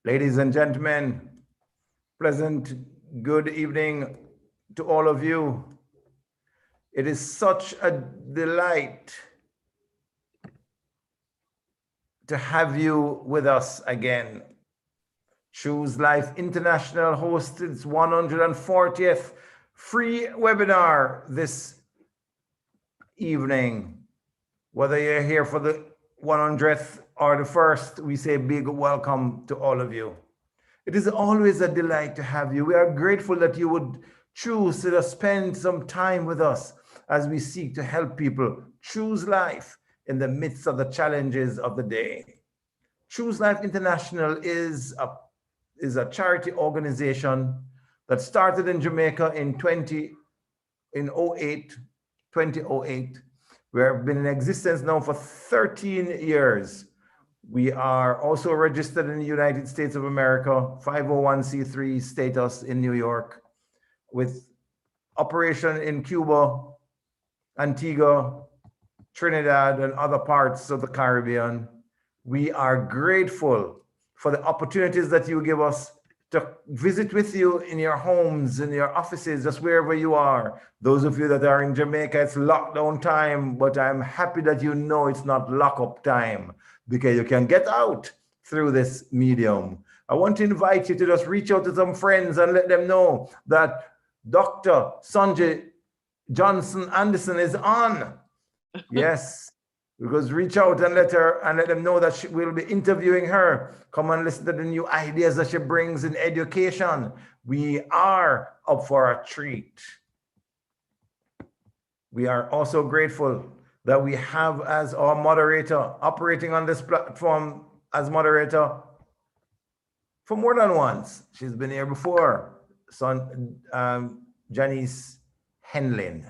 Ladies and gentlemen, pleasant good evening to all of you. It is such a delight to have you with us again. Choose Life International hosts its 140th free webinar this evening. Whether you're here for the 100th or the first, we say big welcome to all of you. It is always a delight to have you. We are grateful that you would choose to spend some time with us as we seek to help people choose life in the midst of the challenges of the day. Choose Life International is a charity organization that started in Jamaica in 2008. We have been in existence now for 13 years. We are also registered in the United States of America, 501c3 status in New York, with operation in Cuba, Antigua, Trinidad, and other parts of the Caribbean. We are grateful for the opportunities that you give us to visit with you in your homes, in your offices, just wherever you are. Those of you that are in Jamaica, it's lockdown time, but I'm happy that you know it's not lockup time, because you can get out through this medium. I want to invite you to just reach out to some friends and let them know that Dr. Sonji Johnson Anderson is on. Yes, because reach out and let them know that we'll be interviewing her. Come and listen to the new ideas that she brings in education. We are up for a treat. We are also grateful that we have as our moderator, operating on this platform as moderator for more than once. She's been here before, Janice Henlin.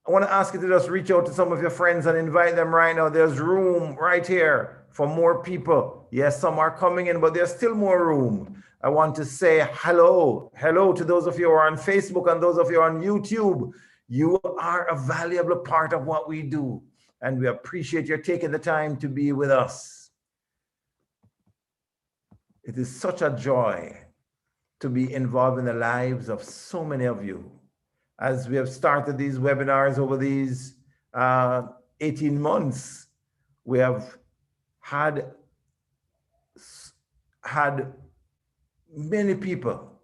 I want to ask you to just reach out to some of your friends and invite them right now. There's room right here for more people. Yes, some are coming in, but there's still more room. I want to say hello to those of you who are on Facebook and those of you on YouTube. You are a valuable part of what we do, and we appreciate your taking the time to be with us. It is such a joy to be involved in the lives of so many of you. As we have started these webinars over these 18 months, we have had many people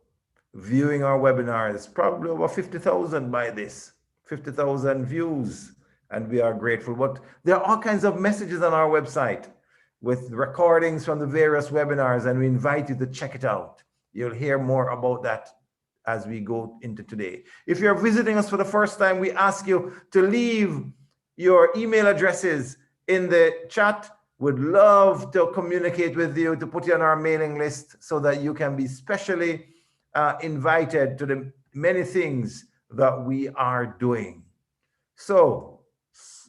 viewing our webinars, probably over 50,000 by this, 50,000 views, and we are grateful. But there are all kinds of messages on our website with recordings from the various webinars, and we invite you to check it out. You'll hear more about that as we go into today. If you're visiting us for the first time, we ask you to leave your email addresses in the chat. We'd love to communicate with you, to put you on our mailing list so that you can be specially invited to the many things that we are doing. So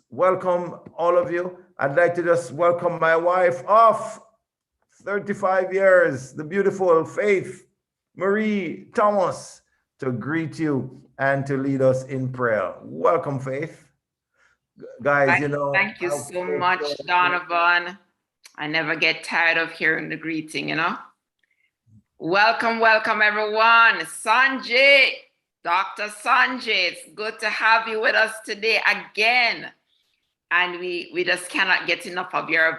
welcome all of you. I'd like to just welcome my wife of 35 years, the beautiful Faith Marie Thomas, to greet you and to lead us in prayer. Welcome, Faith. Guys, Thank you so much, Donovan. I never get tired of hearing the greeting, Welcome, everyone. Sanji, Dr. Sanji, it's good to have you with us today again. And we just cannot get enough of your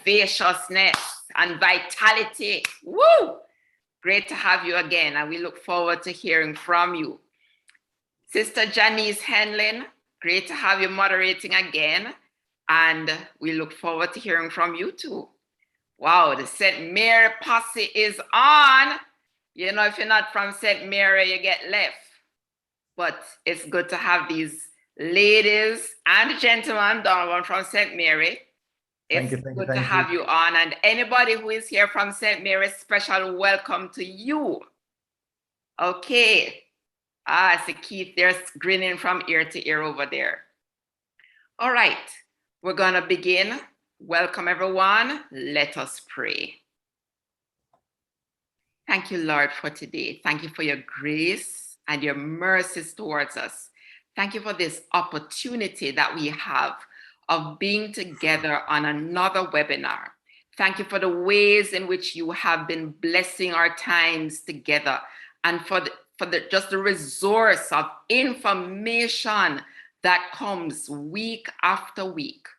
vivaciousness, and vitality. Woo! Great to have you again, and we look forward to hearing from you. Sister Janice Henlin, great to have you moderating again, and we look forward to hearing from you too. Wow, the St. Mary posse is on. If you're not from St. Mary, you get left. But it's good to have these ladies and gentlemen, Donovan from St. Mary. It's good to have you on. And anybody who is here from St. Mary, special welcome to you. Okay. I see Keith there's grinning from ear to ear over there. All right, we're going to begin. Welcome, everyone. Let us pray. Thank you, Lord, for today. Thank you for your grace and your mercies towards us. Thank you for this opportunity that we have of being together on another webinar. Thank you for the ways in which you have been blessing our times together, and for just the resource of information that comes week after week.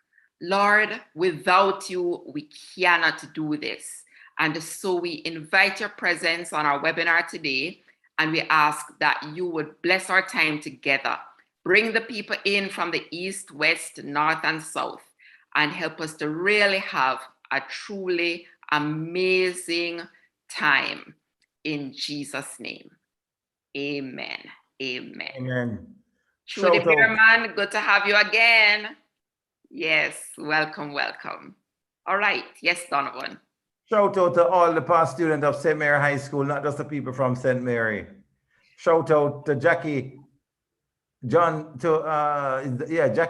Lord, without you, we cannot do this. And so we invite your presence on our webinar today, and we ask that you would bless our time together. Bring the people in from the east, west, north, and south, and help us to really have a truly amazing time. In Jesus' name, amen. Amen. Amen. Trudy Shout out. Beerman, good to have you again. Yes, welcome, welcome. All right, yes, Donovan. Shout out to all the past students of St. Mary High School, not just the people from St. Mary. Shout out to Jackie Jackie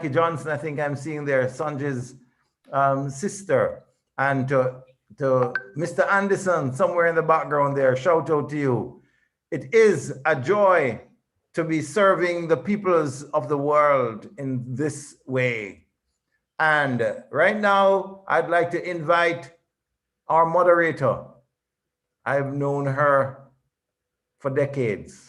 Johnson, I think I'm seeing there, Sonji's sister, and to Mr. Anderson, somewhere in the background there. Shout out to you. It is a joy to be serving the peoples of the world in this way. And right now, I'd like to invite our moderator. I've known her for decades.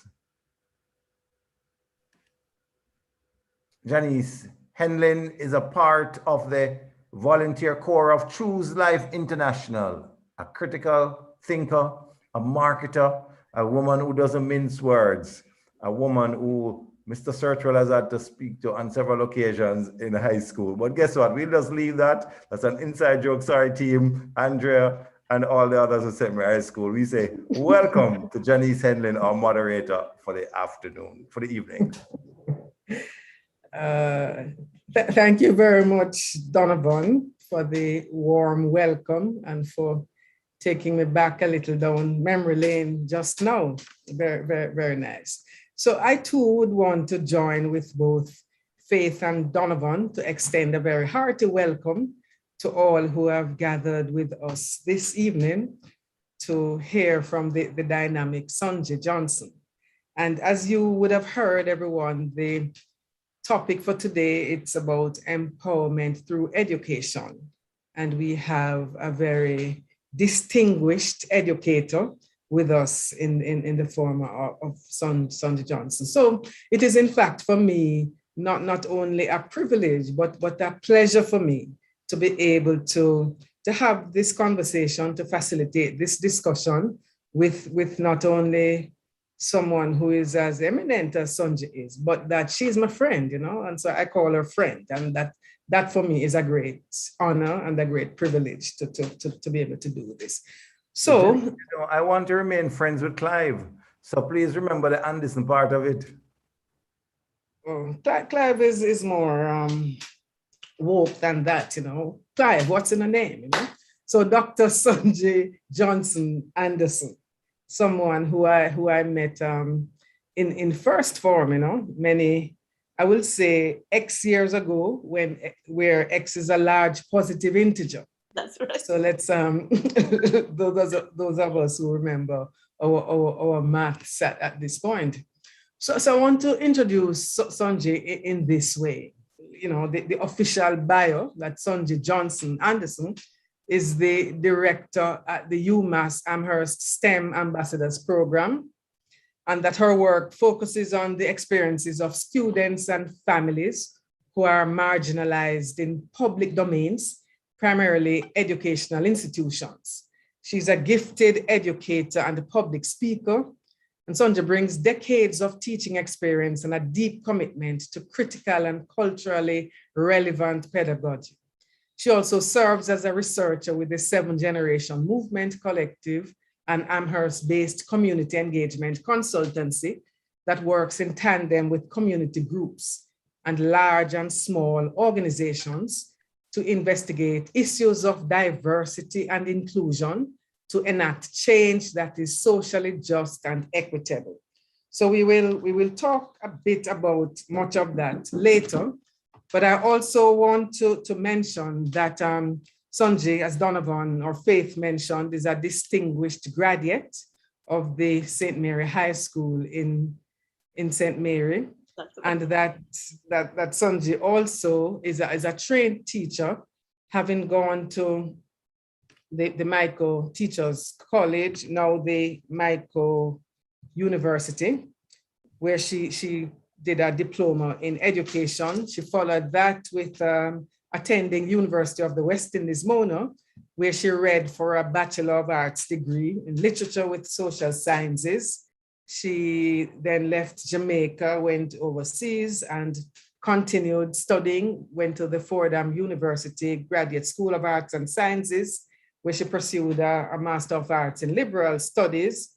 Janice Henlin is a part of the volunteer corps of Choose Life International, a critical thinker, a marketer, a woman who doesn't mince words, a woman who Mr. Sertrell has had to speak to on several occasions in high school. But guess what? We'll just leave that. That's an inside joke. Sorry, team, Andrea, and all the others who sent me high school. We say, welcome to Janice Henlin, our moderator for the afternoon, for the evening. Thank you very much, Donovan, for the warm welcome and for taking me back a little down memory lane just now. Very, very, very nice. So I too would want to join with both Faith and Donovan to extend a very hearty welcome to all who have gathered with us this evening to hear from the dynamic Sonji Johnson. And as you would have heard, everyone, the topic for today, it's about empowerment through education. And we have a very distinguished educator with us in the form of Sonji Johnson. So it is in fact for me, not only a privilege, but a pleasure for me to be able to have this conversation, to facilitate this discussion with not only someone who is as eminent as Sonji is, but that she's my friend, and so I call her friend. And that for me is a great honor and a great privilege to be able to do this. So I want to remain friends with Clive. So please remember the Anderson part of it. Clive is more woke than that, Clive, what's in the name, So Dr. Sonji Johnson Anderson, someone who I met in first form, many, I will say X years ago, where X is a large positive integer. That's right. So let's those of us who remember our maths at this point. So I want to introduce Sonji in this way. The official bio that Sonji Johnson Anderson is the director at the UMass Amherst STEM Ambassadors Program, and that her work focuses on the experiences of students and families who are marginalized in public domains, primarily educational institutions. She's a gifted educator and a public speaker, and Sonji brings decades of teaching experience and a deep commitment to critical and culturally relevant pedagogy. She also serves as a researcher with the 7th Generation Movement Collective, an Amherst-based community engagement consultancy that works in tandem with community groups and large and small organizations to investigate issues of diversity and inclusion to enact change that is socially just and equitable. So we will talk a bit about much of that later, but I also want to mention that Sonji, as Donovan or Faith mentioned, is a distinguished graduate of the St. Mary High School in St. Mary. And that Sonji also is a trained teacher, having gone to the Michael Teachers College, now the Michael University, where she did a diploma in education. She followed that with attending University of the West Indies, Mona, where she read for a Bachelor of Arts degree in literature with social sciences. She then left Jamaica, went overseas and continued studying, went to the Fordham University Graduate School of Arts and Sciences, where she pursued a Master of Arts in Liberal Studies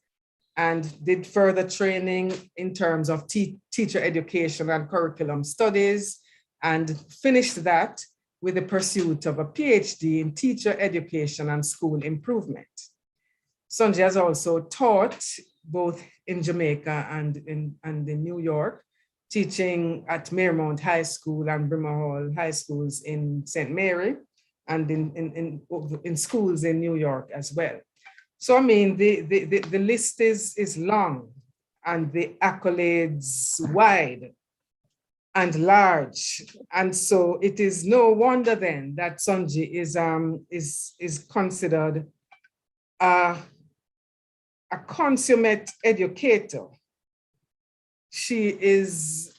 and did further training in terms of teacher education and curriculum studies, and finished that with the pursuit of a PhD in teacher education and school improvement. Sonji has also taught both in Jamaica and in New York, teaching at Marymount High School and Brimmer Hall High Schools in St. Mary, and in schools in New York as well. So I mean, the list is long and the accolades wide and large. And so it is no wonder then that Sonji is considered a consummate educator. She is,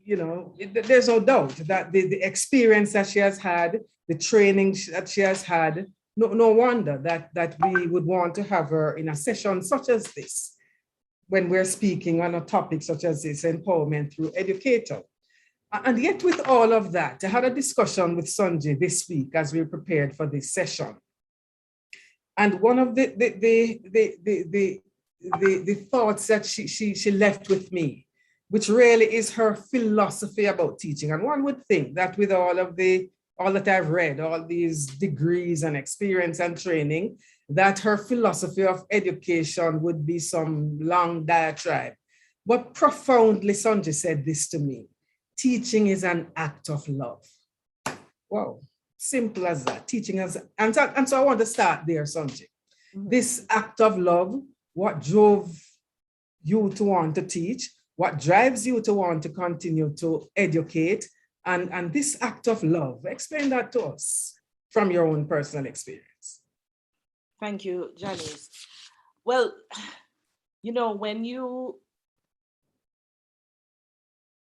you know, there's no doubt that the experience that she has had, the training that she has had, no wonder that we would want to have her in a session such as this, when we're speaking on a topic such as this, empowerment through educator. And yet with all of that, I had a discussion with Sonji this week as we prepared for this session. And one of the thoughts that she left with me, which really is her philosophy about teaching. And one would think that with all that I've read, all these degrees and experience and training, that her philosophy of education would be some long diatribe. But profoundly, Sonji said this to me: teaching is an act of love. Wow, simple as that. Teaching is, and so I want to start there, Sonji. Mm-hmm. This act of love, what drove you to want to teach, what drives you to want to continue to educate, and this act of love, explain that to us from your own personal experience. Thank you, Janice. Well, you know,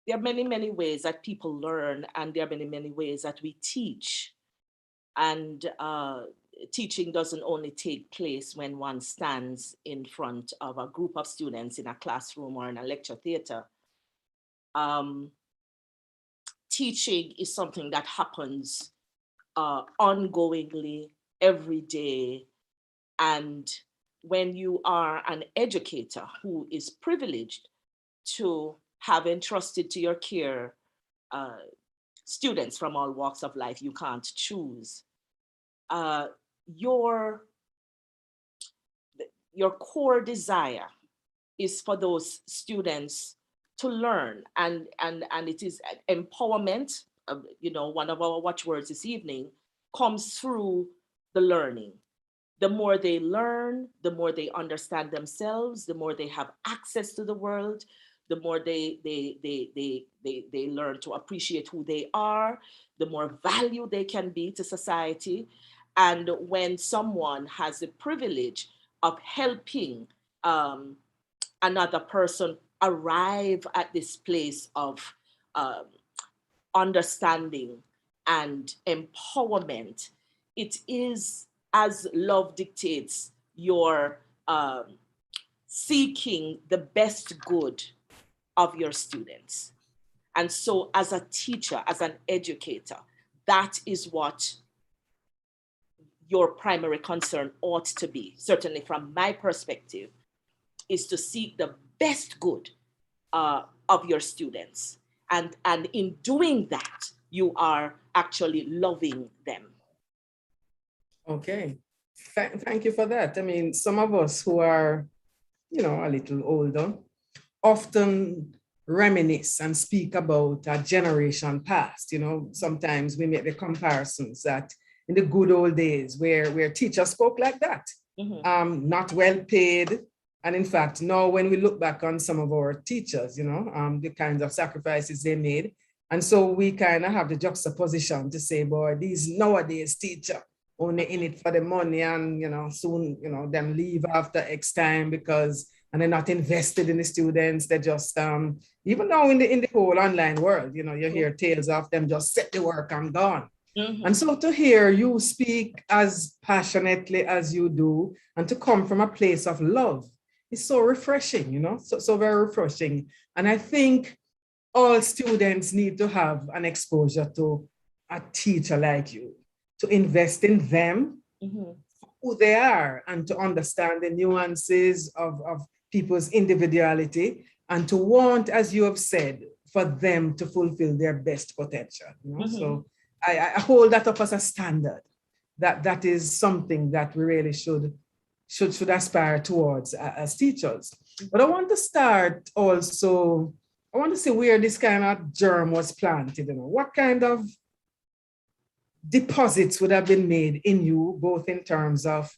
there are many ways that people learn, and there are many ways that we teach. And teaching doesn't only take place when one stands in front of a group of students in a classroom or in a lecture theater. Teaching is something that happens ongoingly, every day. And when you are an educator who is privileged to have entrusted to your care students from all walks of life, you can't choose. Your core desire is for those students to learn, and it is empowerment. You know, one of our watchwords this evening comes through the learning. The more they learn, the more they understand themselves, the more they have access to the world, the more they learn to appreciate who they are, the more value they can be to society. And when someone has the privilege of helping another person arrive at this place of understanding and empowerment, it is, as love dictates, you're seeking the best good of your students. And so as a teacher, as an educator, that is what your primary concern ought to be, certainly from my perspective, is to seek the best good of your students. And in doing that, you are actually loving them. Okay, thank you for that. I mean, some of us who are, you know, a little older, often reminisce and speak about a generation past. You know, sometimes we make the comparisons that in the good old days where teachers spoke like that, not well paid, And in fact, now when we look back on some of our teachers, the kinds of sacrifices they made, and so we kind of have the juxtaposition to say, boy, these nowadays teacher only in it for the money, and soon them leave after X time and they're not invested in the students. They just even now in the whole online world, you hear tales of them just set the work and gone. Mm-hmm. And so to hear you speak as passionately as you do, and to come from a place of love, is so refreshing, so very refreshing. And I think all students need to have an exposure to a teacher like you, to invest in them, Mm-hmm. who they are, and to understand the nuances of people's individuality, and to want, as you have said, for them to fulfill their best potential. Mm-hmm. So I hold that up as a standard. That is something that we really should aspire towards as teachers. But I want to start also, I want to see where this kind of germ was planted. What kind of deposits would have been made in you, both in terms of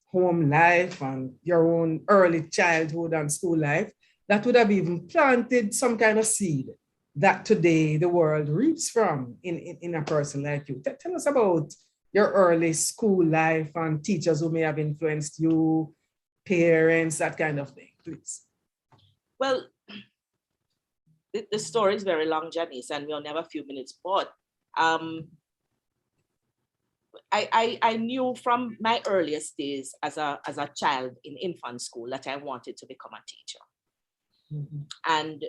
home life and your own early childhood and school life, that would have even planted some kind of seed that today the world reaps from in a person like you. Tell us about your early school life and teachers who may have influenced you, parents, that kind of thing, please. Well, the story is very long, Janice, and we only have a few minutes, but I knew from my earliest days as a child in infant school that I wanted to become a teacher. Mm-hmm. And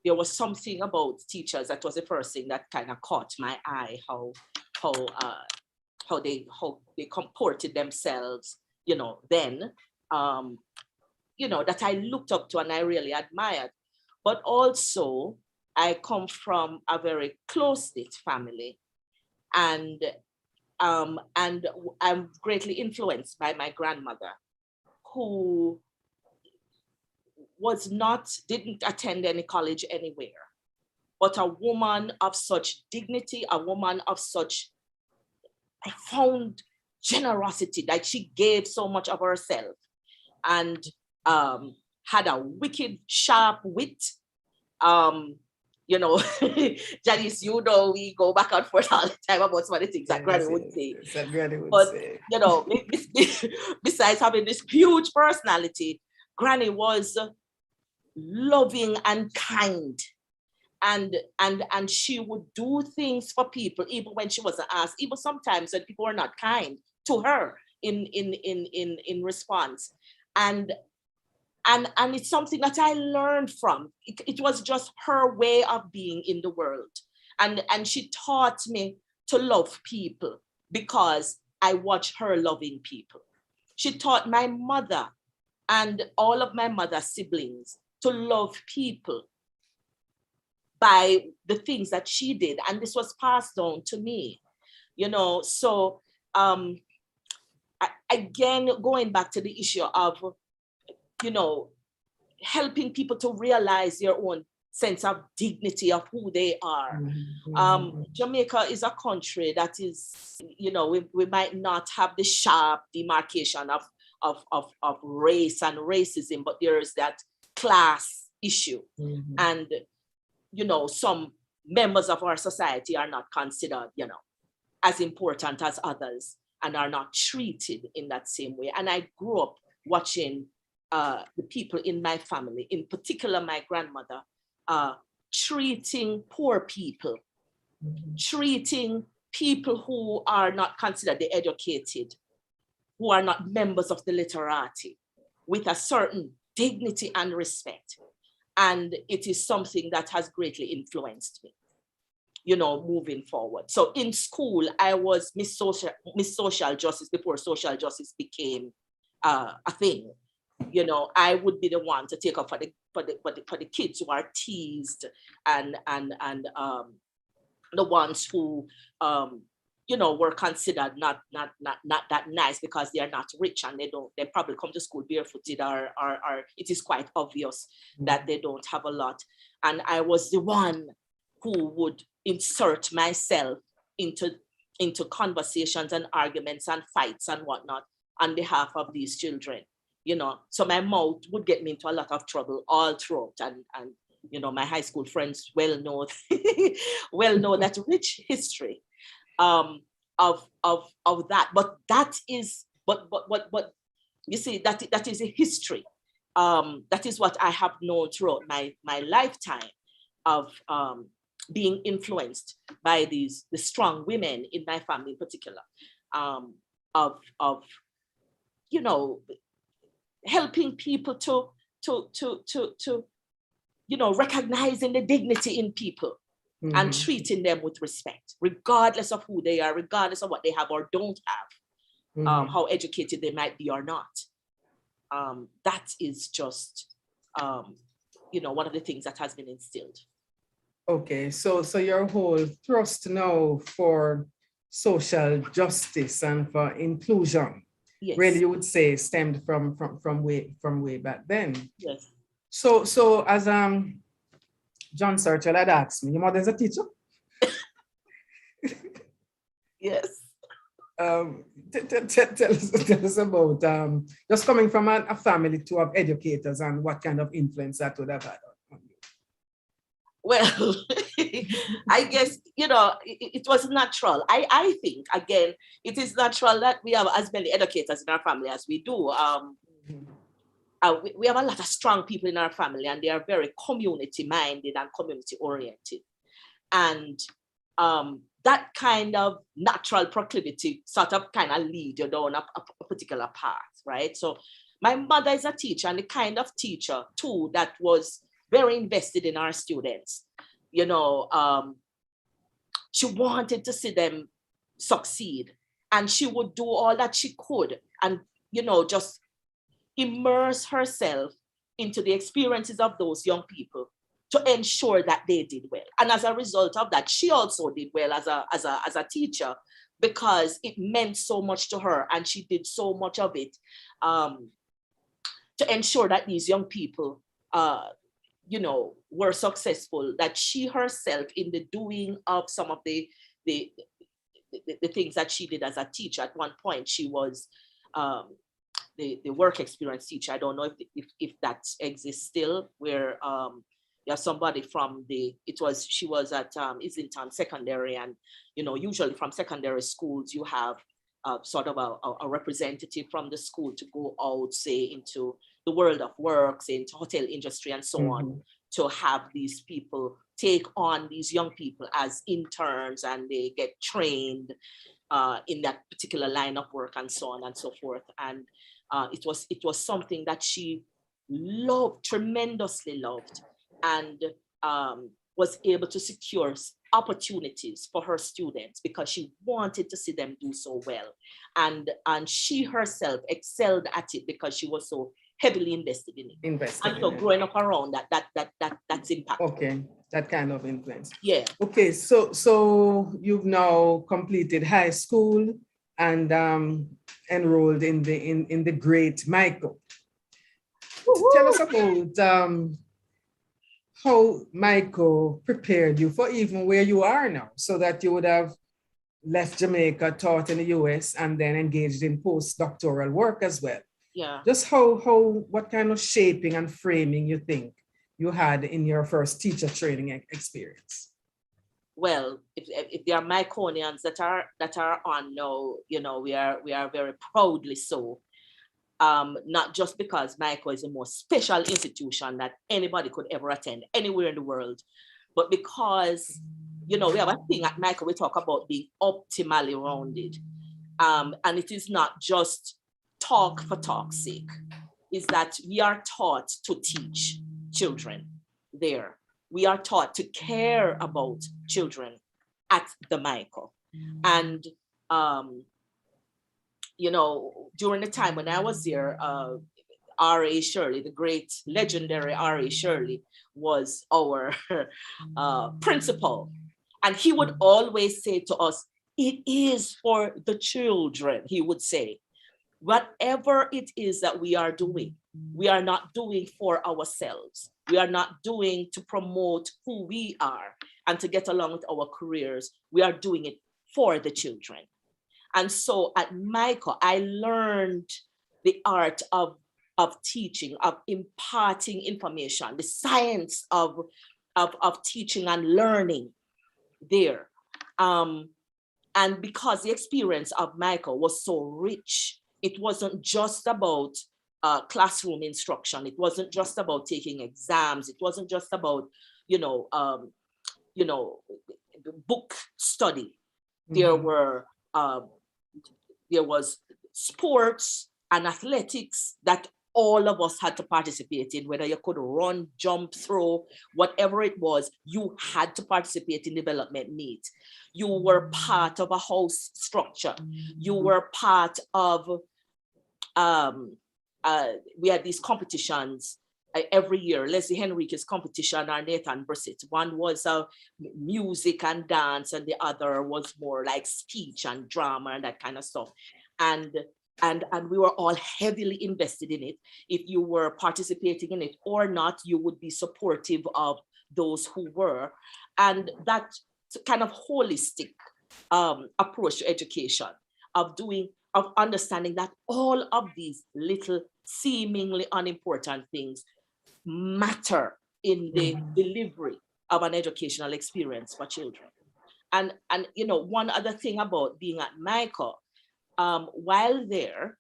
there was something about teachers that was the first thing that kind of caught my eye, how they comported themselves, then, that I looked up to and I really admired. But also, I come from a very close-knit family, and I'm greatly influenced by my grandmother, who didn't attend any college anywhere, but a woman of such dignity, a woman of such profound generosity, that she gave so much of herself, and had a wicked, sharp wit. Janice, we go back and forth all the time about some of the things that Granny would say. But besides having this huge personality, Granny was loving and kind, and she would do things for people even when she wasn't asked, even sometimes when people were not kind to her in response. And it's something that I learned from. It was just her way of being in the world. And she taught me to love people because I watched her loving people. She taught my mother and all of my mother's siblings to love people by the things that she did. And this was passed on to me, So again, going back to the issue of, helping people to realize their own sense of dignity of who they are. Mm-hmm. Jamaica is a country that is, we might not have the sharp demarcation of race and racism, but there is that class issue. Mm-hmm. And, some members of our society are not considered, as important as others and are not treated in that same way. And I grew up watching the people in my family, in particular my grandmother, treating poor people, mm-hmm. treating people who are not considered the educated, who are not members of the literati, with a certain dignity and respect. And it is something that has greatly influenced me, moving forward. So in school, I was Miss Social Justice before social justice became a thing. I would be the one to take up for the kids who are teased and the ones who were considered not that nice because they are not rich and they probably come to school barefooted or it is quite obvious that they don't have a lot. And I was the one who would insert myself into conversations and arguments and fights and whatnot on behalf of these children. So my mouth would get me into a lot of trouble all throughout. And my high school friends well know that rich history of that. But that is, but you see, that is a history. That is what I have known throughout my lifetime of being influenced by the strong women in my family in particular, of helping people to recognizing the dignity in people and treating them with respect, regardless of who they are, regardless of what they have or don't have, how educated they might be or not. That is just, one of the things that has been instilled. Okay, so your whole thrust now for social justice and for inclusion, yes, really, you would say, stemmed from way back then. Yes. So as John Serchel had asked me, your mother's a teacher? Yes. Tell us about just coming from a family to have educators and what kind of influence that would have had on you. Well, I guess, it was natural. I think, again, it is natural that we have as many educators in our family as we do. We have a lot of strong people in our family, and they are very community-minded and community-oriented. And that kind of natural proclivity sort of kind of lead you down a particular path, right? So my mother is a teacher, and the kind of teacher, too, that was very invested in our students. She wanted to see them succeed, and she would do all that she could and, just immerse herself into the experiences of those young people to ensure that they did well. And as a result of that, she also did well as a teacher, because it meant so much to her, and she did so much of it to ensure that these young people were successful, that she herself, in the doing of some of the things that she did as a teacher, at one point she was the work experience teacher. I don't know if that exists still, where you have somebody from she was at Islington Secondary, and usually from secondary schools you have sort of a representative from the school to go out, say, into the world of work, say, into hotel industry and so on, to have these people take on these young people as interns, and they get trained in that particular line of work and so on and so forth. And it was something that she loved, tremendously loved, and was able to secure opportunities for her students because she wanted to see them do so well. And she herself excelled at it because she was so heavily invested in it. And so growing up around that's impact. Okay, that kind of influence. Yeah. Okay, so you've now completed high school and enrolled in the great Michael. Tell us about how Michael prepared you for even where you are now, so that you would have left Jamaica, taught in the US, and then engaged in postdoctoral work as well. Yeah. Just what kind of shaping and framing you think you had in your first teacher training experience? Well, if there are Myconians that are on now, we are very proudly so. Not just because Michael is the most special institution that anybody could ever attend anywhere in the world, but because, we have a thing at Michael, we talk about being optimally rounded. And it is not just talk for talk's sake, is that we are taught to teach children there. We are taught to care about children at the Michael. And, during the time when I was there, R.A. Shirley, the great legendary R.A. Shirley, was our principal. And he would always say to us, "It is for the children," he would say. Whatever it is that we are doing, we are not doing for ourselves. We are not doing to promote who we are and to get along with our careers. We are doing it for the children. And so at Michael, I learned the art of of teaching, of imparting information, the science of teaching and learning there. And because the experience of Michael was so rich, it wasn't just about classroom instruction. It wasn't just about taking exams. It wasn't just about, book study. There was sports and athletics that all of us had to participate in, whether you could run, jump, throw, whatever it was, you had to participate in development meet. You were part of a house structure. You were part of, we had these competitions every year, Leslie Henrique's competition or Nathan Brissett. One was music and dance, and the other was more like speech and drama and that kind of stuff. And we were all heavily invested in it. If you were participating in it or not, you would be supportive of those who were. And that kind of holistic approach to education, of understanding that all of these little seemingly unimportant things matter in the delivery of an educational experience for children. And one other thing about being at Michael, while there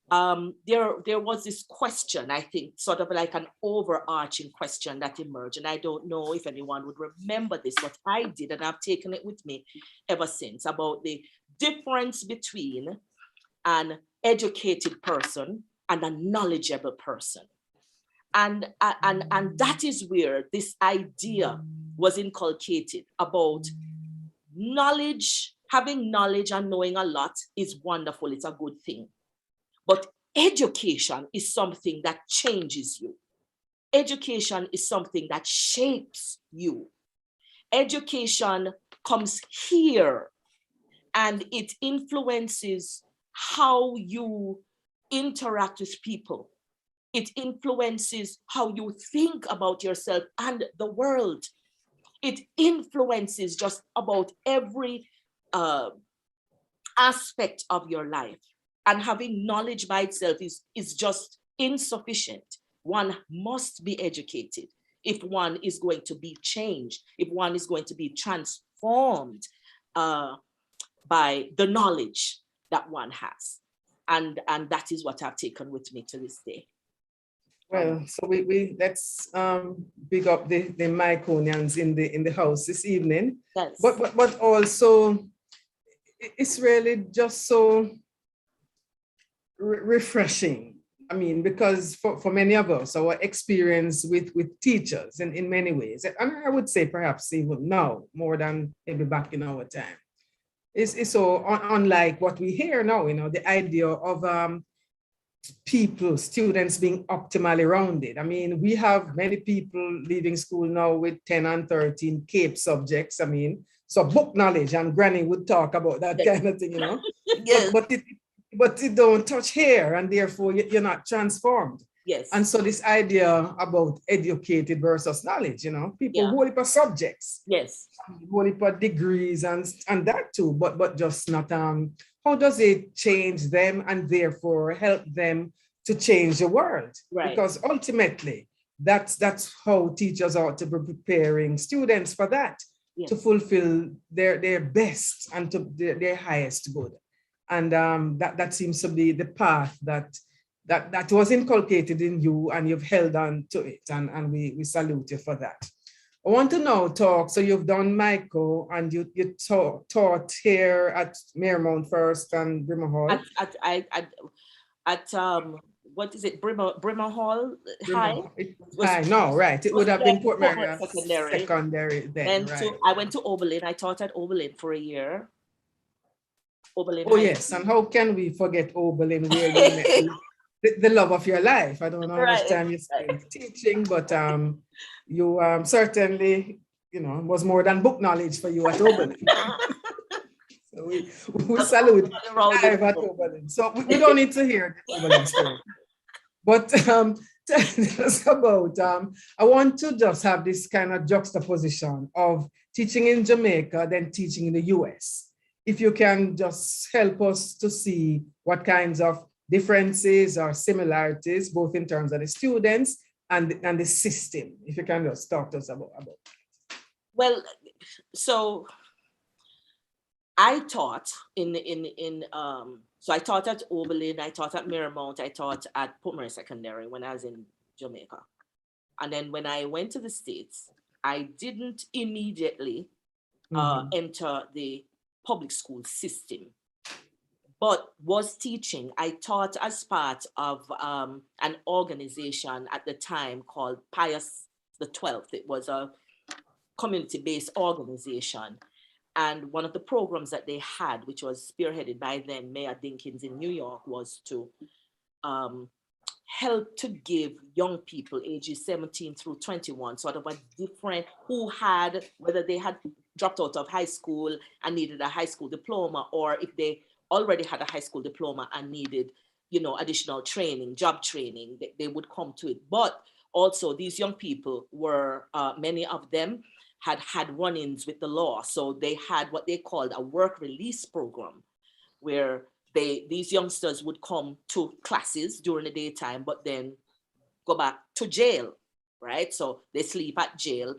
was this question, I think, sort of like an overarching question that emerged. And I don't know if anyone would remember this, but I did, and I've taken it with me ever since, about the difference between an educated person and a knowledgeable person. And that is where this idea was inculcated about knowledge. Having knowledge and knowing a lot is wonderful. It's a good thing. But education is something that changes you. Education is something that shapes you. Education comes here and it influences how you interact with people. It influences how you think about yourself and the world. It influences just about every aspect of your life. And having knowledge by itself is just insufficient. One must be educated if one is going to be changed, if one is going to be transformed by the knowledge that one has. And that is what I've taken with me to this day. Well, so we let's big up the Myconians in the house this evening. Yes. But also it's really just so refreshing. I mean, because for many of us, our experience with teachers in many ways, and I would say perhaps even now more than maybe back in our time, is so unlike what we hear now. The idea of students being optimally rounded. I mean, we have many people leaving school now with 10 and 13 CAPE subjects. I mean, so book knowledge, and Granny would talk about that kind of thing, Yes. But it don't touch here, and therefore you're not transformed. Yes. And so this idea about educated versus knowledge, people whole heap of subjects. Yes. Whole heap of degrees and that too, but just not how does it change them and therefore help them to change the world? Right. Because ultimately that's how teachers ought to be preparing students for that. Yes. To fulfill their best and to their highest good. And that seems to be the path that was inculcated in you, and you've held on to it, and we salute you for that. I want to now talk, so you've done Michael, and you taught here at Marymount first and Brimmer Hall. At what is it, Brimmer Hall High? High, no, right. It would have been Port Maria secondary then, right. I went to Oberlin. I taught at Oberlin for a year. Oberlin. Oh, yes. And how can we forget Oberlin, where you met the love of your life? I don't know how much time you spent teaching, but you certainly, was more than book knowledge for you at Oberlin. So we salute live at Oberlin. So we don't need to hear the Oberlin story. But tell us about, I want to just have this kind of juxtaposition of teaching in Jamaica, then teaching in the US. If you can just help us to see what kinds of differences or similarities, both in terms of the students and the system? If you can just talk to us about. Well, so I taught so I taught at Oberlin, I taught at Miramount, I taught at Portmore Secondary when I was in Jamaica. And then when I went to the States, I didn't immediately enter the public school system, but was teaching. I taught as part of an organization at the time called Pius XII. It was a community-based organization. And one of the programs that they had, which was spearheaded by then Mayor Dinkins in New York, was to help to give young people ages 17 through 21 sort of a different, who had, whether they had dropped out of high school and needed a high school diploma, or if they already had a high school diploma and needed, additional training, job training, they would come to it. But also these young people were, many of them had run-ins with the law. So they had what they called a work release program, where these youngsters would come to classes during the daytime, but then go back to jail, right? So they sleep at jail.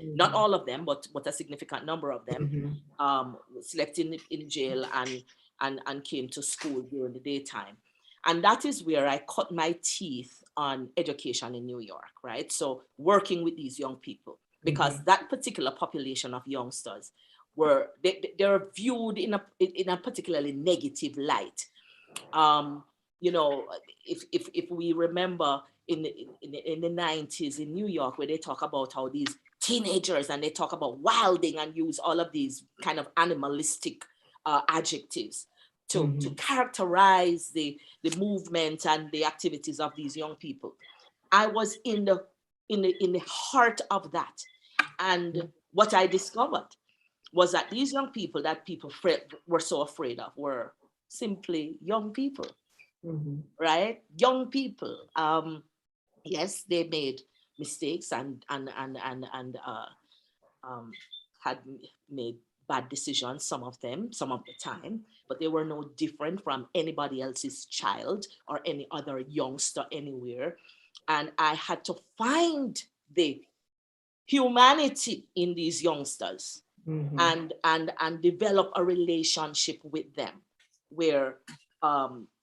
Not all of them, but a significant number of them slept in jail and came to school during the daytime. And that is where I cut my teeth on education in New York, right? So working with these young people, because that particular population of youngsters they're viewed in a particularly negative light. If we remember in the 90s in New York, where they talk about how these teenagers, and they talk about wilding and use all of these kind of animalistic adjectives to characterize the movement and the activities of these young people. I was in the heart of that. And what I discovered was that these young people that people were so afraid of were simply young people, right? Young people. Yes, they made mistakes and had made bad decisions, some of the time, but they were no different from anybody else's child or any other youngster anywhere. And I had to find the humanity in these youngsters and develop a relationship with them, where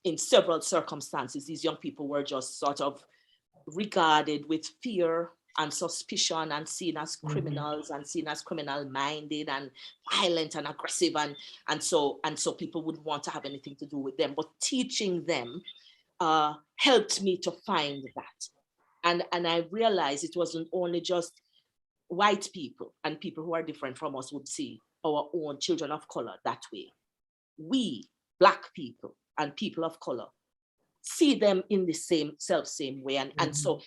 in several circumstances, these young people were just sort of regarded with fear and suspicion and seen as criminals and seen as criminal-minded and violent and aggressive, and so people wouldn't want to have anything to do with them. But teaching them helped me to find that. And I realized it wasn't only just white people and people who are different from us would see our own children of color that way. We, Black people and people of color, see them in the same way. And so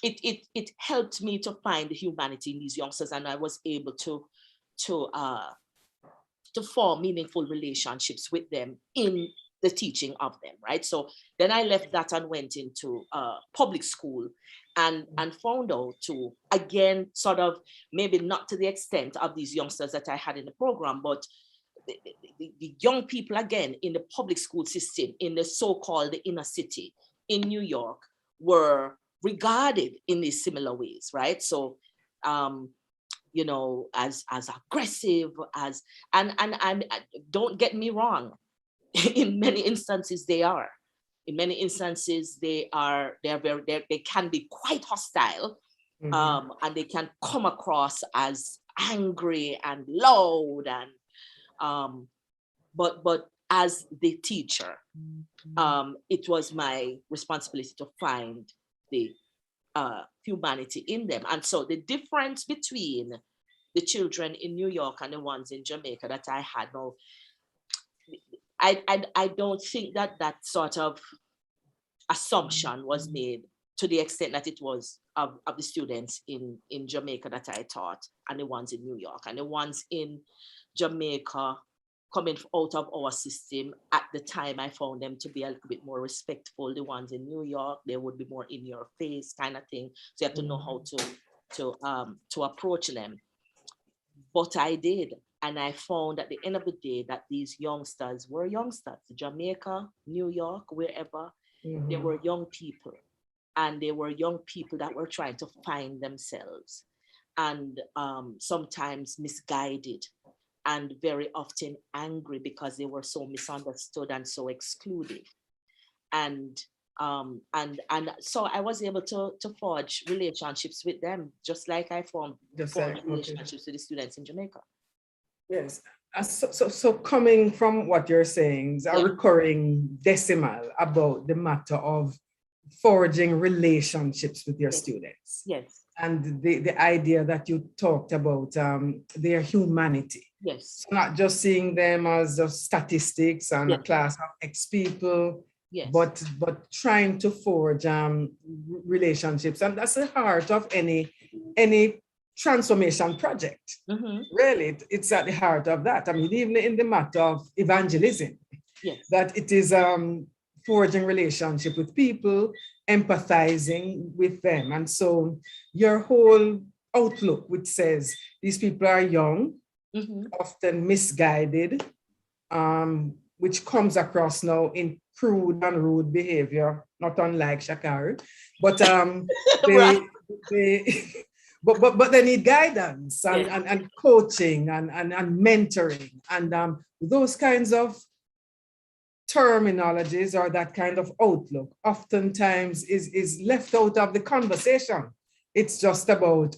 it helped me to find the humanity in these youngsters, and I was able to form meaningful relationships with them in the teaching of them, right? So then I left that and went into public school and found out to, again, sort of maybe not to the extent of these youngsters that I had in the program, but the young people, again, in the public school system, in the so-called inner city in New York, were regarded in these similar ways, right? So, as aggressive, and don't get me wrong, in many instances they are. In many instances they can be quite hostile, and they can come across as angry and loud, and but as the teacher, it was my responsibility to find the humanity in them. And so the difference between the children in New York and the ones in Jamaica that I had, no, I don't think that sort of assumption was made to the extent that it was of the students in Jamaica that I taught and the ones in New York. And the ones in Jamaica coming out of our system, at the time I found them to be a little bit more respectful. The ones in New York, they would be more in your face kind of thing. So you have to know how to approach them. But I did. And I found at the end of the day that these youngsters were youngsters, Jamaica, New York, wherever, they were young people. And they were young people that were trying to find themselves, and sometimes misguided, and very often angry because they were so misunderstood and so excluded. And so I was able to forge relationships with them, just like I forged relationships with the students in Jamaica. Yes. So coming from what you're saying, is a recurring decimal about the matter of forging relationships with your students. Yes. And the idea that you talked about, their humanity. Yes. So not just seeing them as just statistics and a class of X people, but trying to forge relationships. And that's the heart of any transformation project. Really, it's at the heart of that. I mean, even in the matter of evangelism, that it is forging relationship with people, empathizing with them. And so your whole outlook, which says these people are young, often misguided, which comes across now in crude and rude behavior, not unlike Shakari, but but they need guidance and coaching and mentoring, and those kinds of terminologies or that kind of outlook oftentimes is left out of the conversation. It's just about,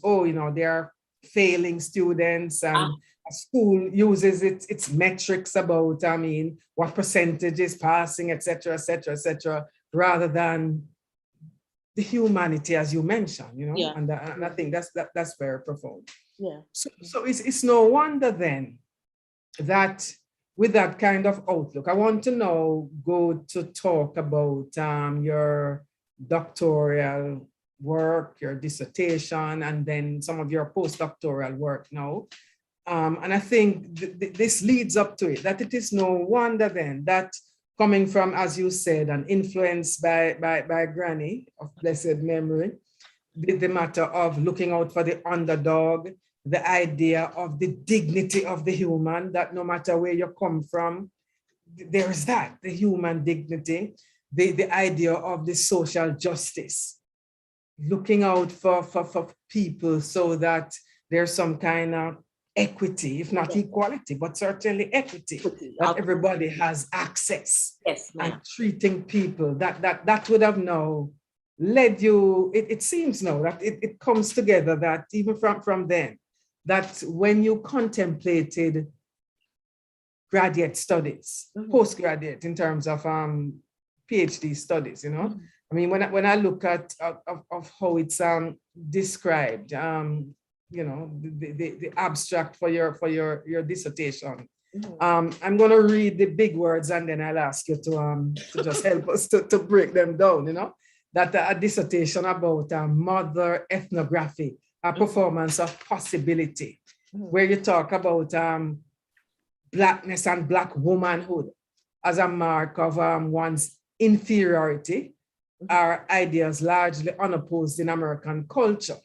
they're failing students, and a school uses its metrics about, what percentage is passing, etc., rather than the humanity, as you mentioned, and I think that's very profound. Yeah. So it's no wonder then that with that kind of outlook, I want to now go to talk about your doctoral work, your dissertation, and then some of your postdoctoral work now. And I think this leads up to it, that it is no wonder then that coming from, as you said, and influenced by Granny of blessed memory, the matter of looking out for the underdog, the idea of the dignity of the human, that no matter where you come from, there is that, the human dignity, the idea of the social justice, looking out for people so that there's some kind of equity, if not equality, but certainly equity, that everybody has access. Yes, ma'am. And treating people, that would have now led you, it seems now that it comes together, that even from then, that when you contemplated graduate studies, postgraduate in terms of PhD studies, I mean, when I look at of how it's described, the abstract for your dissertation, I'm going to read the big words and then I'll ask you to just help us to break them down. That a dissertation about mother ethnography, a performance of possibility, where you talk about Blackness and Black womanhood as a mark of one's inferiority, are ideas largely unopposed in American culture.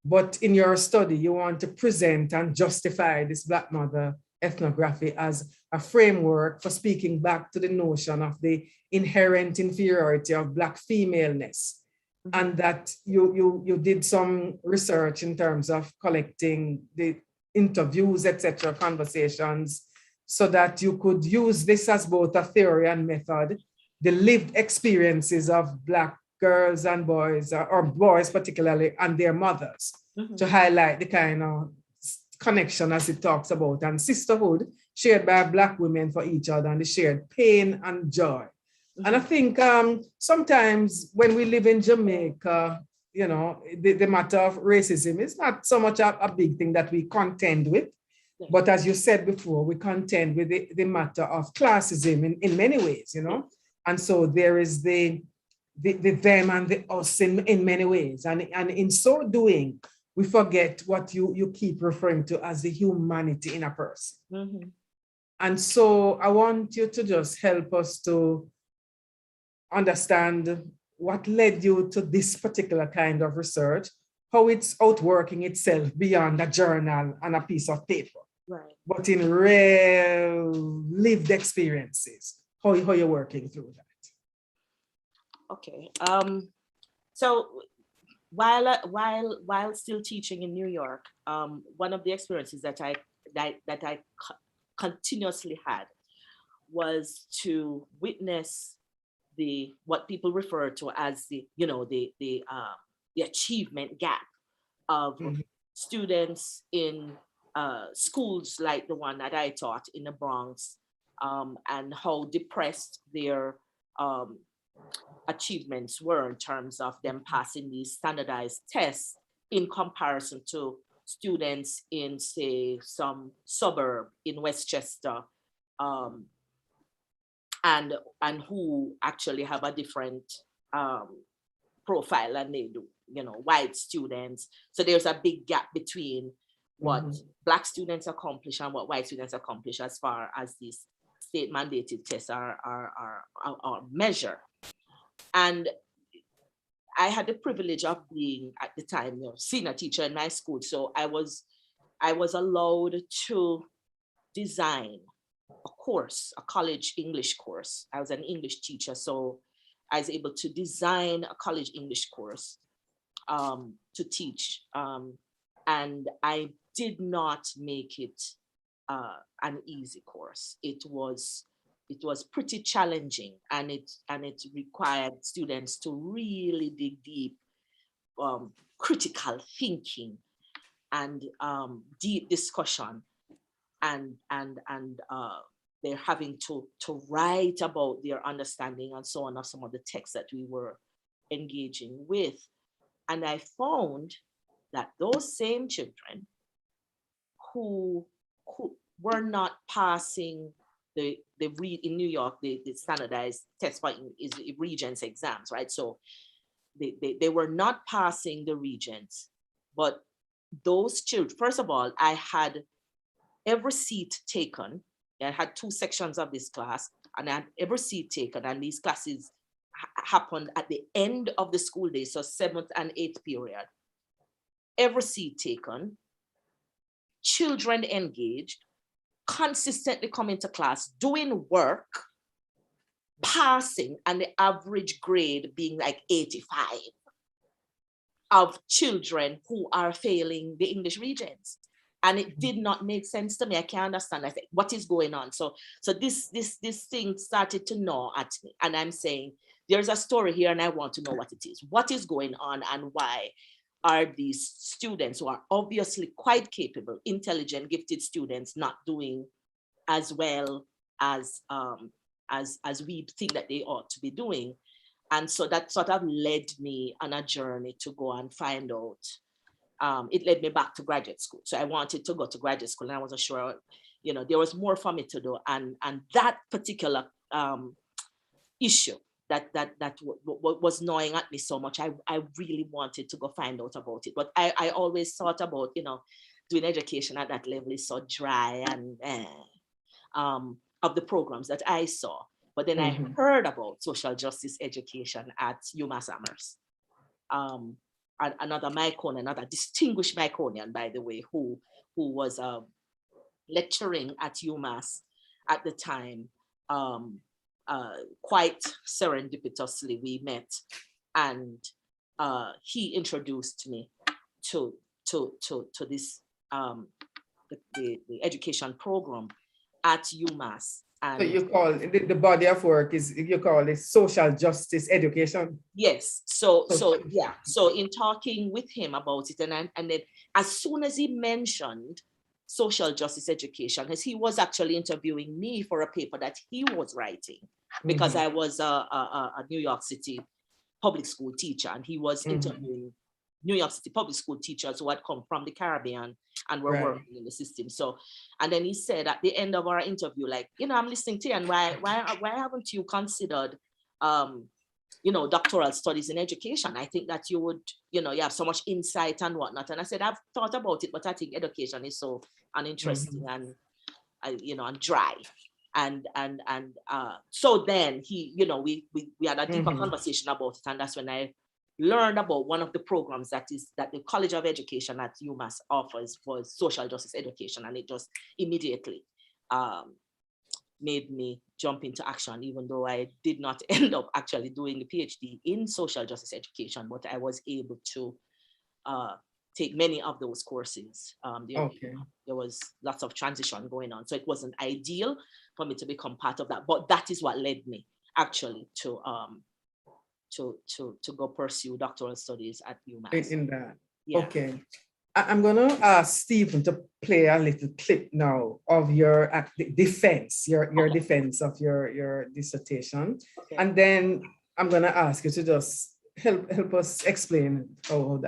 But in your study, you want to present and justify this Black mother ethnography as a framework for speaking back to the notion of the inherent inferiority of Black femaleness. And that you did some research in terms of collecting the interviews, etc., conversations, so that you could use this as both a theory and method, the lived experiences of Black girls and boys, or boys particularly, and their mothers, to highlight the kind of connection, as it talks about, and sisterhood shared by Black women for each other, and the shared pain and joy. And I think sometimes when we live in Jamaica, the matter of racism is not so much a big thing that we contend with. But as you said before, we contend with the matter of classism in many ways, And so there is the them and the us in many ways. And in so doing, we forget what you keep referring to as the humanity in a person. And so I want you to just help us to understand what led you to this particular kind of research, how it's outworking itself beyond a journal and a piece of paper. Right. but in real lived experiences. How you're working through that? Okay. So while still teaching in New York, one of the experiences that I continuously had was to witness what people refer to as the achievement gap of students in schools like the one that I taught in the Bronx, and how depressed their achievements were in terms of them passing these standardized tests in comparison to students in, say, some suburb in Westchester, and who actually have a different profile than they do, white students. So there's a big gap between what Black students accomplish and what white students accomplish as far as these state mandated tests are measured. And I had the privilege of being, at the time, senior teacher in my school. So I was allowed to design a course, a college English course. I was an English teacher, so I was able to design a college English course to teach. And I did not make it an easy course. It was pretty challenging, and it required students to really dig deep, critical thinking, and deep discussion, and they're having to write about their understanding and so on of some of the texts that we were engaging with. And I found that those same children who were not passing in New York, the standardized test for is Regents exams, right? So they were not passing the Regents, but those children, first of all, I had every seat taken. I had 2 sections of this class, and I had every seat taken, and these classes happened at the end of the school day, so 7th and 8th period. Every seat taken, children engaged, consistently coming to class, doing work, passing, and the average grade being like 85 of children who are failing the English Regents. And it did not make sense to me. I can't understand. I think, what is going on? So this thing started to gnaw at me. And I'm saying, there's a story here and I want to know what it is. What is going on, and why are these students who are obviously quite capable, intelligent, gifted students not doing as well as we think that they ought to be doing? And so that sort of led me on a journey to go and find out. It led me back to graduate school. So I wanted to go to graduate school, and I wasn't sure, there was more for me to do. And that particular issue that was gnawing at me so much, I really wanted to go find out about it. But I always thought about, doing education at that level is so dry and of the programs that I saw. But then I heard about social justice education at UMass Amherst. Another Myconian, another distinguished Myconian, by the way, who was lecturing at UMass at the time. Quite serendipitously, we met, and he introduced me to this the education program at UMass. And so you call the body of work is, you call it social justice education? Yes. So yeah. So in talking with him about it, and then as soon as he mentioned social justice education, as he was actually interviewing me for a paper that he was writing, because I was a New York City public school teacher, and he was interviewing New York City public school teachers who had come from the Caribbean and were working in the system. So, and then he said at the end of our interview, like, I'm listening to you, and why haven't you considered, doctoral studies in education? I think that you would, you have so much insight and whatnot. And I said, I've thought about it, but I think education is so uninteresting and, and dry. And so then he, we had a deeper conversation about it, and that's when I learned about one of the programs that the College of Education at UMass offers was social justice education, and it just immediately made me jump into action, even though I did not end up actually doing the PhD in social justice education, but I was able to take many of those courses. There was lots of transition going on, so it wasn't ideal for me to become part of that, but that is what led me actually to go pursue doctoral studies at UMass. In that, yeah. Okay. I'm going to ask Stephen to play a little clip now of your defense, your defense of your dissertation. Okay. And then I'm going to ask you to just help us explain about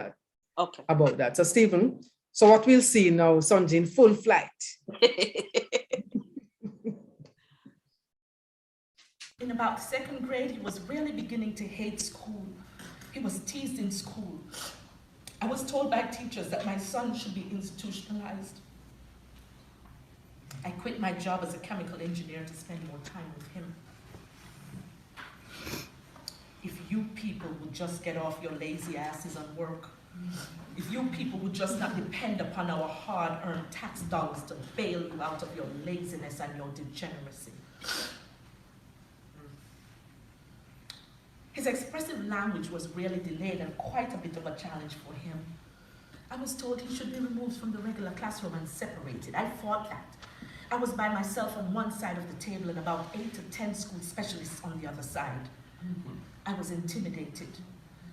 that. So Stephen, so what we'll see now, Sonji in full flight. In about second grade, he was really beginning to hate school. He was teased in school. I was told by teachers that my son should be institutionalized. I quit my job as a chemical engineer to spend more time with him. If you people would just get off your lazy asses and work, if you people would just not depend upon our hard-earned tax dollars to bail you out of your laziness and your degeneracy. His expressive language was really delayed and quite a bit of a challenge for him. I was told he should be removed from the regular classroom and separated. I fought that. I was by myself on one side of the table and about 8 to 10 school specialists on the other side. I was intimidated.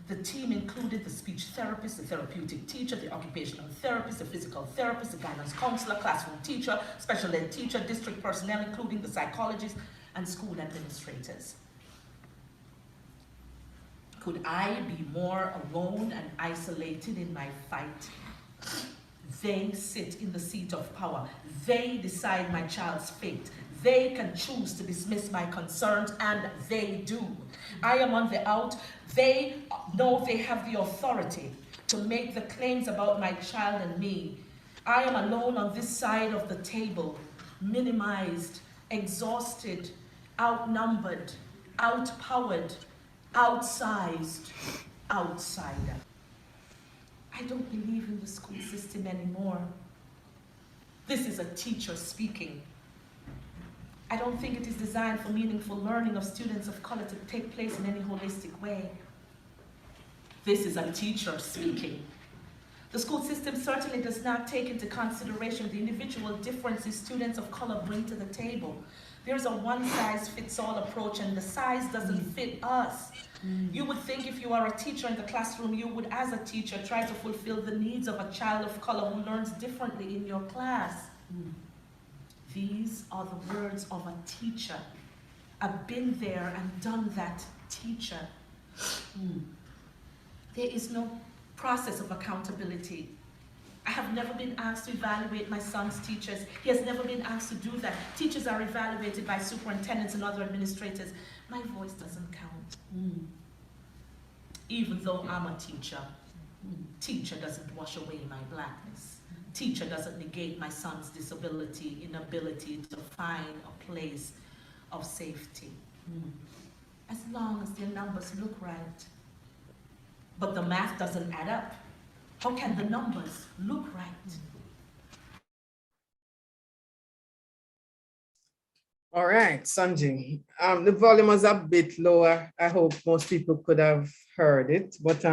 The team included the speech therapist, the therapeutic teacher, the occupational therapist, the physical therapist, the guidance counselor, classroom teacher, special ed teacher, district personnel, including the psychologist, and school administrators. Could I be more alone and isolated in my fight? They sit in the seat of power. They decide my child's fate. They can choose to dismiss my concerns, and they do. I am on the out. They know they have the authority to make the claims about my child and me. I am alone on this side of the table, minimized, exhausted, outnumbered, outpowered, outsized, outsider. I don't believe in the school system anymore. This is a teacher speaking. I don't think it is designed for meaningful learning of students of color to take place in any holistic way. This is a teacher speaking. The school system certainly does not take into consideration the individual differences students of color bring to the table. There's a one-size-fits-all approach, and the size doesn't fit us. You would think if you are a teacher in the classroom, you would, as a teacher, try to fulfill the needs of a child of color who learns differently in your class. These are the words of a teacher. I've been there and done that, teacher. There is no process of accountability. I have never been asked to evaluate my son's teachers. He has never been asked to do that. Teachers are evaluated by superintendents and other administrators. My voice doesn't count. Even though I'm a teacher, teacher doesn't wash away my blackness. Teacher doesn't negate my son's disability, inability to find a place of safety. As long as their numbers look right. But the math doesn't add up. How can the numbers look right? All right, Sanji. The volume was a bit lower. I hope most people could have heard it. But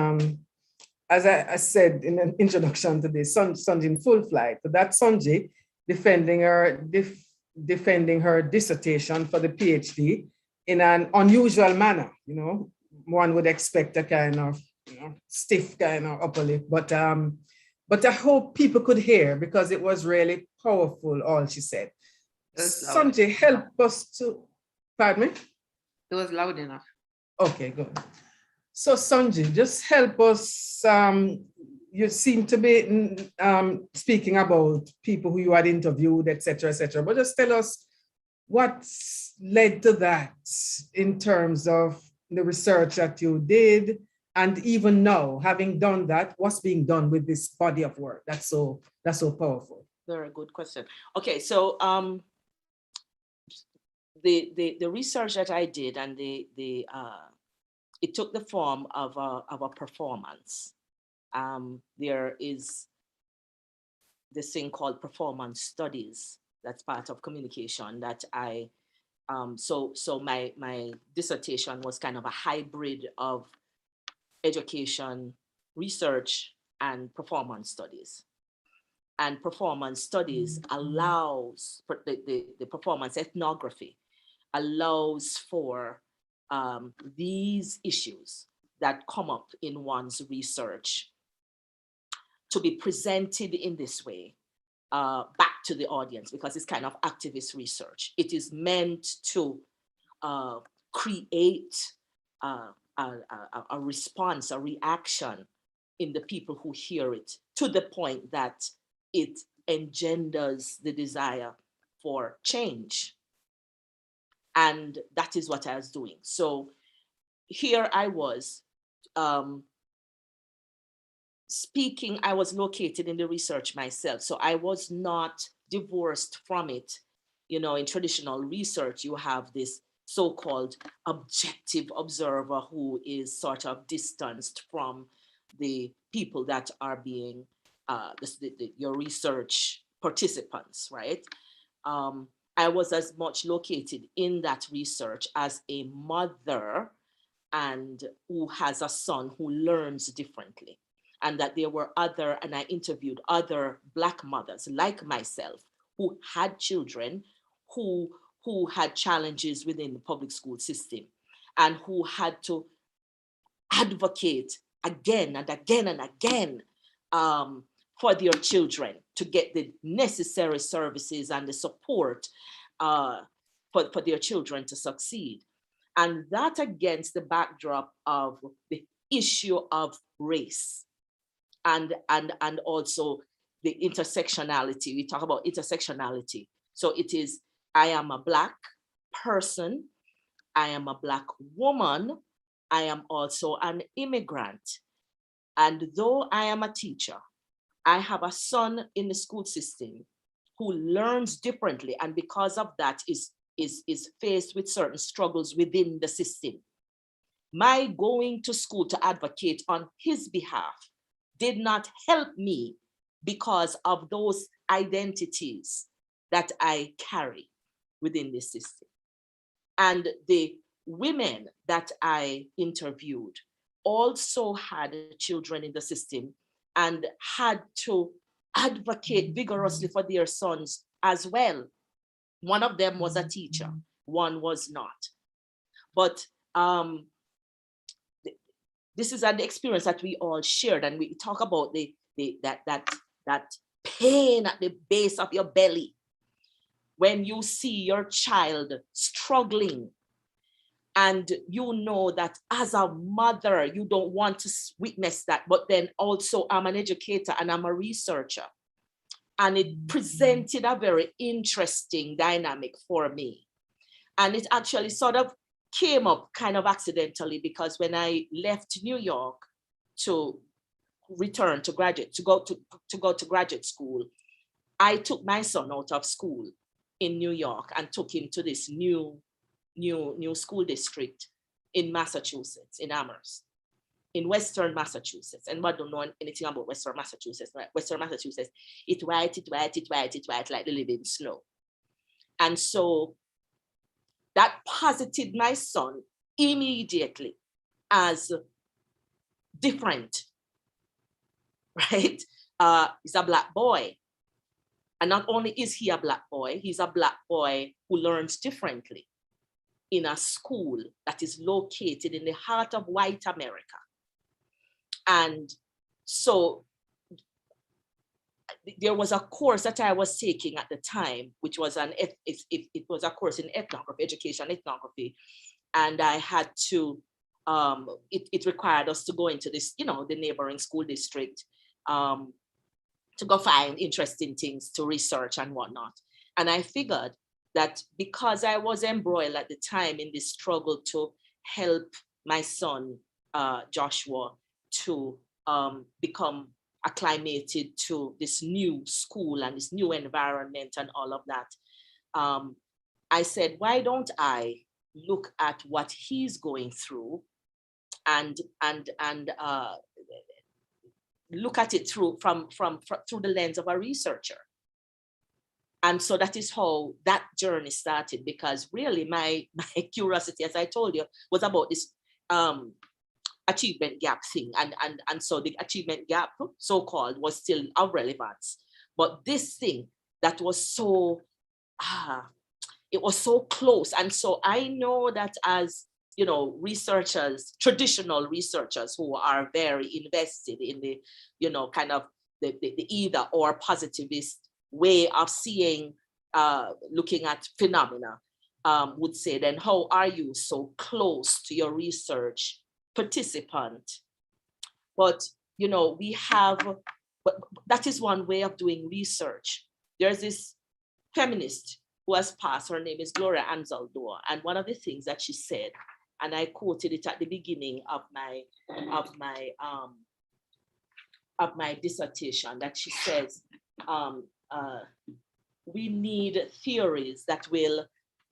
as I said in an introduction to this, Sanji in full flight. That's Sanji defending her dissertation for the PhD in an unusual manner. You know, one would expect a kind of stiff kind of upper lip, but I hope people could hear because it was really powerful. All she said. Sonji, help us to. Pardon me. It was loud enough. Okay, good. So Sonji, just help us. You seem to be speaking about people who you had interviewed, etc., etc. But just tell us what led to that in terms of the research that you did. And even now, having done that, what's being done with this body of work? That's so powerful. Very good question. Okay, so the research that I did and the it took the form of a performance. There is this thing called performance studies that's part of communication that so my dissertation was kind of a hybrid of education, research, and performance studies. And performance studies allows, the performance ethnography allows for these issues that come up in one's research to be presented in this way back to the audience, because it's kind of activist research. It is meant to create a response, a reaction in the people who hear it, to the point that it engenders the desire for change. And that is what I was doing. So here I was speaking. I was located in the research myself, so I was not divorced from it. You know, in traditional research, you have this so-called objective observer who is sort of distanced from the people that are being your research participants, right? I was as much located in that research as a mother and who has a son who learns differently. And that there were other, and I interviewed other Black mothers like myself who had children who had challenges within the public school system and who had to advocate again and again and again for their children to get the necessary services and the support for their children to succeed. And that against the backdrop of the issue of race and also the intersectionality. We talk about intersectionality. So it is, I am a Black person, I am a Black woman, I am also an immigrant. And though I am a teacher, I have a son in the school system who learns differently, and because of that is faced with certain struggles within the system. My going to school to advocate on his behalf did not help me because of those identities that I carry within this system. And the women that I interviewed also had children in the system and had to advocate vigorously for their sons as well. One of them was a teacher, one was not. But this is an experience that we all shared, and we talk about that pain at the base of your belly when you see your child struggling, and you know that as a mother you don't want to witness that. But then also I'm an educator and I'm a researcher, and it presented a very interesting dynamic for me. And it actually sort of came up kind of accidentally, because when I left New York to return to go to graduate school, I took my son out of school in New York and took him to this new school district in Massachusetts, in Amherst, in Western Massachusetts. And I don't know anything about Western Massachusetts. Right? Western Massachusetts, it white like the living snow. And so that posited my son immediately as different, right? He's a Black boy. And not only is he a Black boy, he's a Black boy who learns differently in a school that is located in the heart of white America. And so there was a course that I was taking at the time, which was it was a course in ethnography, education ethnography. And I had to, it required us to go into this, the neighboring school district to go find interesting things to research and whatnot. And I figured that because I was embroiled at the time in this struggle to help my son, Joshua, to become acclimated to this new school and this new environment and all of that, I said, why don't I look at what he's going through and look at it through through the lens of a researcher. And so that is how that journey started, because really my curiosity, as I told you, was about this achievement gap thing. And so the achievement gap, so-called, was still of relevance. But this thing that was so, it was so close. And so I know that as, you know, researchers, traditional researchers who are very invested in the, you know, kind of the either or positivist way of seeing, looking at phenomena, would say, then how are you so close to your research participant? But, you know, we have, but that is one way of doing research. There's this feminist who has passed, her name is Gloria Anzaldúa, and one of the things that she said, and I quoted it at the beginning of my dissertation, that she says, we need theories that will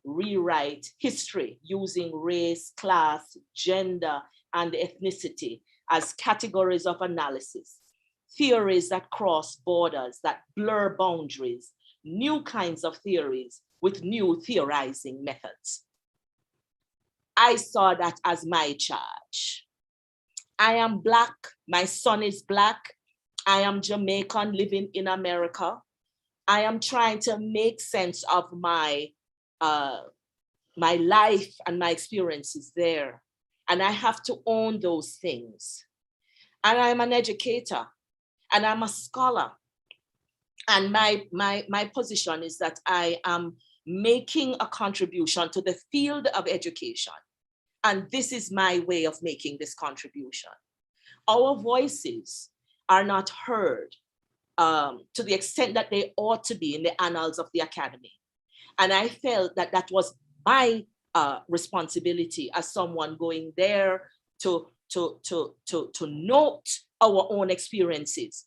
rewrite history using race, class, gender, and ethnicity as categories of analysis. Theories that cross borders, that blur boundaries, new kinds of theories with new theorizing methods. I saw that as my charge. I am Black, my son is Black, I am Jamaican living in America. I am trying to make sense of my life and my experiences there. And I have to own those things. And I'm an educator and I'm a scholar. And my position is that I am making a contribution to the field of education. And this is my way of making this contribution. Our voices are not heard to the extent that they ought to be in the annals of the academy. And I felt that that was my responsibility as someone going there to note our own experiences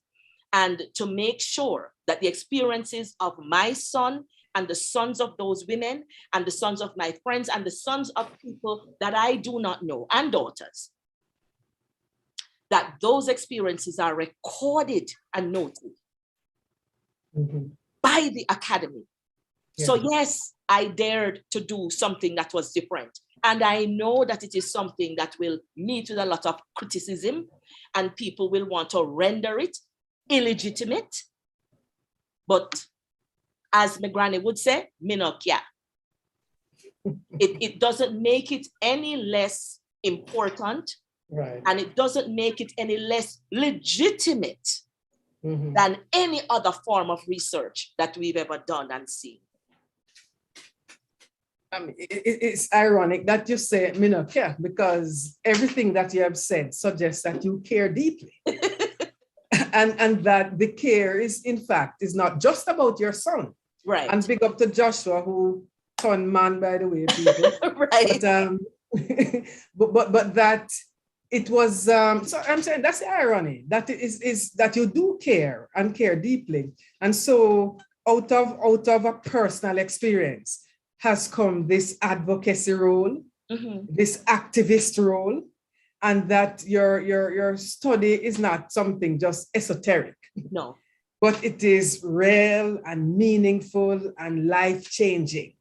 and to make sure that the experiences of my son and the sons of those women and the sons of my friends and the sons of people that I do not know, and daughters, that those experiences are recorded and noted by the academy. Yeah. So yes, I dared to do something that was different. And I know that it is something that will meet with a lot of criticism and people will want to render it illegitimate. But as my granny would say, me no care. It doesn't make it any less important, right? And it doesn't make it any less legitimate than any other form of research that we've ever done and seen. It's ironic that you say me no care, because everything that you have said suggests that you care deeply. and that the care is, in fact, is not just about your son. Right. And big up to Joshua, who turned man, by the way, people. Right. But that it was, so I'm saying that's the irony, that is that you do care and care deeply. And so out of a personal experience has come this advocacy role, this activist role, and that your study is not something just esoteric. No. But it is real and meaningful and life-changing.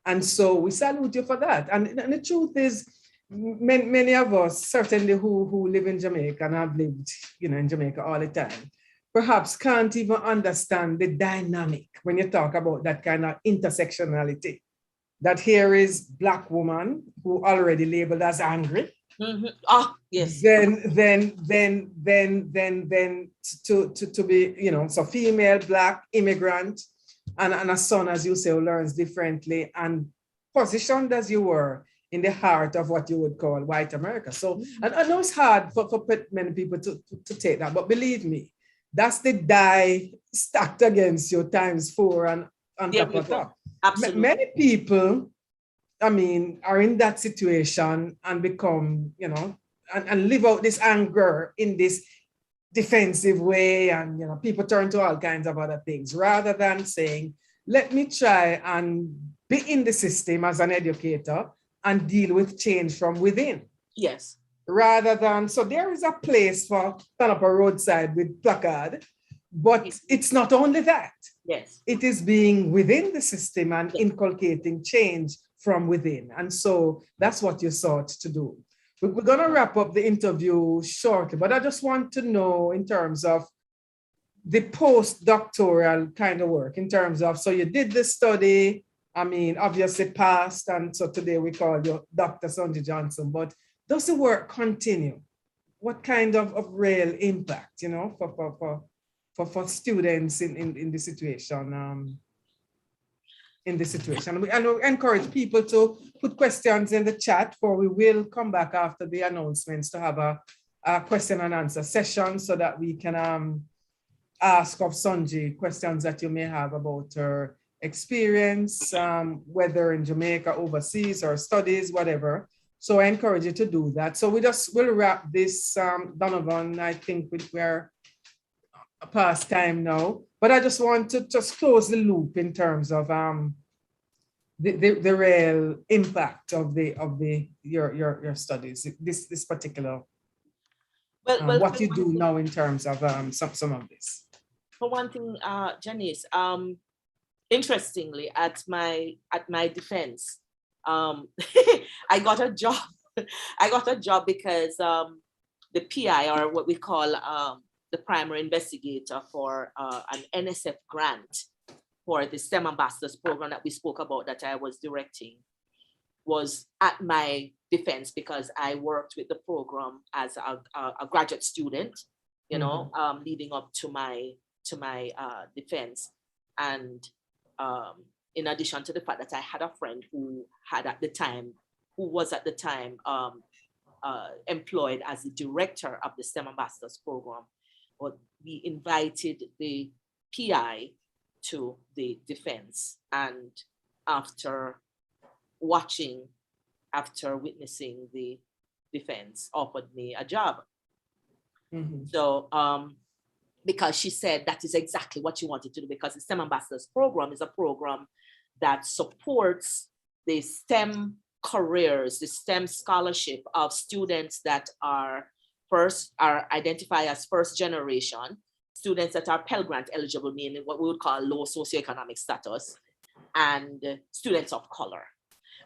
And so we salute you for that. And the truth is, many of us, certainly who live in Jamaica and have lived, in Jamaica all the time, perhaps can't even understand the dynamic when you talk about that kind of intersectionality. That here is Black woman who already labeled as angry. Oh, yes. Then to be, so female, Black, immigrant, and a son, as you say, who learns differently and positioned as you were in the heart of what you would call white America. So, and I know it's hard for many people to take that, but believe me, that's the die stacked against you times 4 and on top of that. Absolutely. Many people, are in that situation and become, and live out this anger in this defensive way. And, people turn to all kinds of other things rather than saying, let me try and be in the system as an educator and deal with change from within. Yes. rather than, so there is a place for stand up a roadside with placard, but it's not only that. Yes. It is being within the system and inculcating change from within. And so that's what you sought to do. We're going to wrap up the interview shortly, but I just want to know in terms of the postdoctoral kind of work, in terms of, so you did this study, I mean, obviously passed, and so today we call you Dr. Sonji Johnson, but does the work continue? What kind of real impact, you know, for students in the situation? In this situation. And we encourage people to put questions in the chat, for we will come back after the announcements to have a question and answer session so that we can ask of Sonji questions that you may have about her experience, whether in Jamaica, overseas, or studies, whatever. So I encourage you to do that. So we'll wrap this, Donovan. I think we're past time now, but I just want to just close the loop in terms of the real impact of your studies, this particular what you do now in terms of some of this. For one thing, Janice, interestingly, at my defense, I got a job. I got a job because the PI, or what we call the primary investigator for an NSF grant for the STEM Ambassadors program that we spoke about, that I was directing, was at my defense because I worked with the program as a graduate student, you know, leading up to my defense. And in addition to the fact that I had a friend who was at the time employed as the director of the STEM Ambassadors program. But we invited the PI to the defense, and after witnessing the defense, offered me a job. So because she said that is exactly what she wanted to do, because the STEM Ambassadors program is a program that supports the STEM careers, the STEM scholarship of students that are identified as first generation, students that are Pell Grant eligible, meaning what we would call low socioeconomic status, and students of color.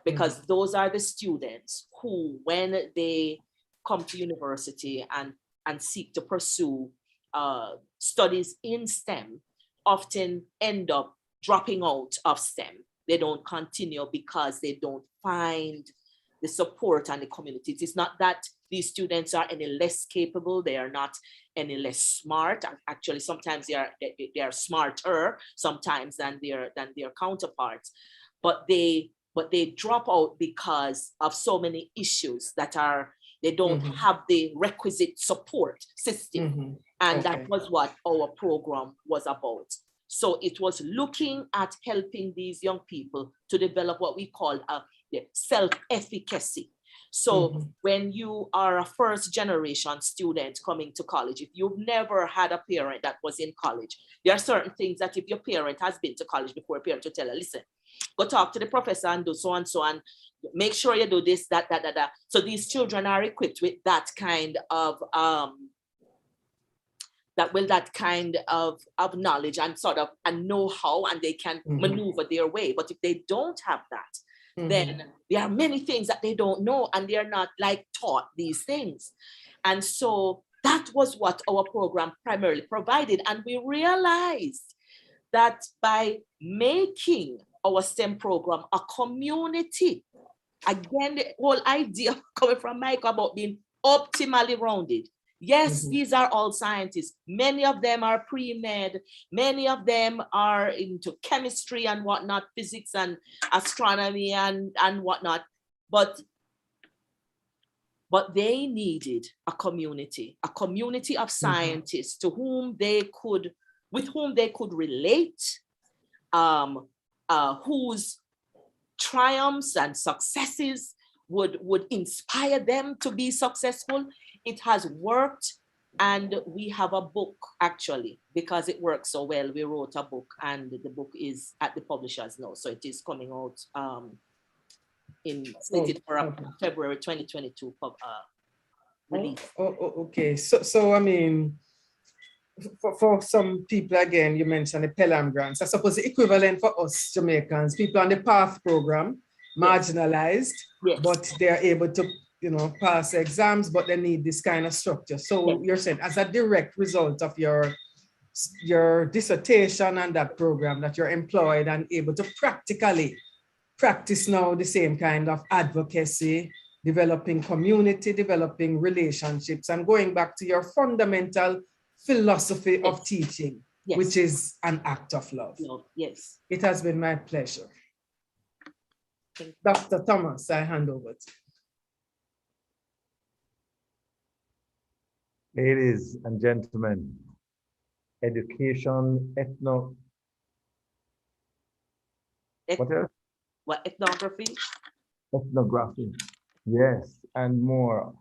Because those are the students who, when they come to university and seek to pursue studies in STEM, often end up dropping out of STEM. They don't continue because they don't find the support and the community. It's not that these students are any less capable, they are not any less smart. Actually, sometimes they are smarter sometimes than their counterparts, but they drop out because of so many issues that they don't have the requisite support system. And that was what our program was about. So it was looking at helping these young people to develop what we call self-efficacy. So when you are a first generation student coming to college, if you've never had a parent that was in college, there are certain things that if your parent has been to college before, a parent will tell her, listen, go talk to the professor and do so and so, and make sure you do this, that. So these children are equipped with that kind of knowledge and sort of a know-how, and they can maneuver their way. But if they don't have that, then there are many things that they don't know, and they're not taught these things. And so that was what our program primarily provided. And we realized that by making our STEM program a community, again, the whole idea coming from Mike about being optimally rounded. Yes, these are all scientists. Many of them are pre-med. Many of them are into chemistry and whatnot, physics and astronomy and whatnot. But they needed a community of scientists with whom they could relate, whose triumphs and successes would inspire them to be successful. It has worked, and we have a book, actually, because it works so well. We wrote a book, and the book is at the publishers now, so it is coming out slated for a February 2022 release. Okay. So I mean, for some people, again, you mentioned the Pelham grants. I suppose the equivalent for us Jamaicans, people on the PATH program, marginalized, Yes. but they're able to, pass exams, but they need this kind of structure. So you're saying as a direct result of your dissertation and that program that you're employed and able to practically practice now the same kind of advocacy, developing community, developing relationships, and going back to your fundamental philosophy of teaching, which is an act of love. Yes. It has been my pleasure. Dr. Thomas, I hand over to you. Ladies and gentlemen, education, what else? What, ethnography? Ethnography, yes, and more.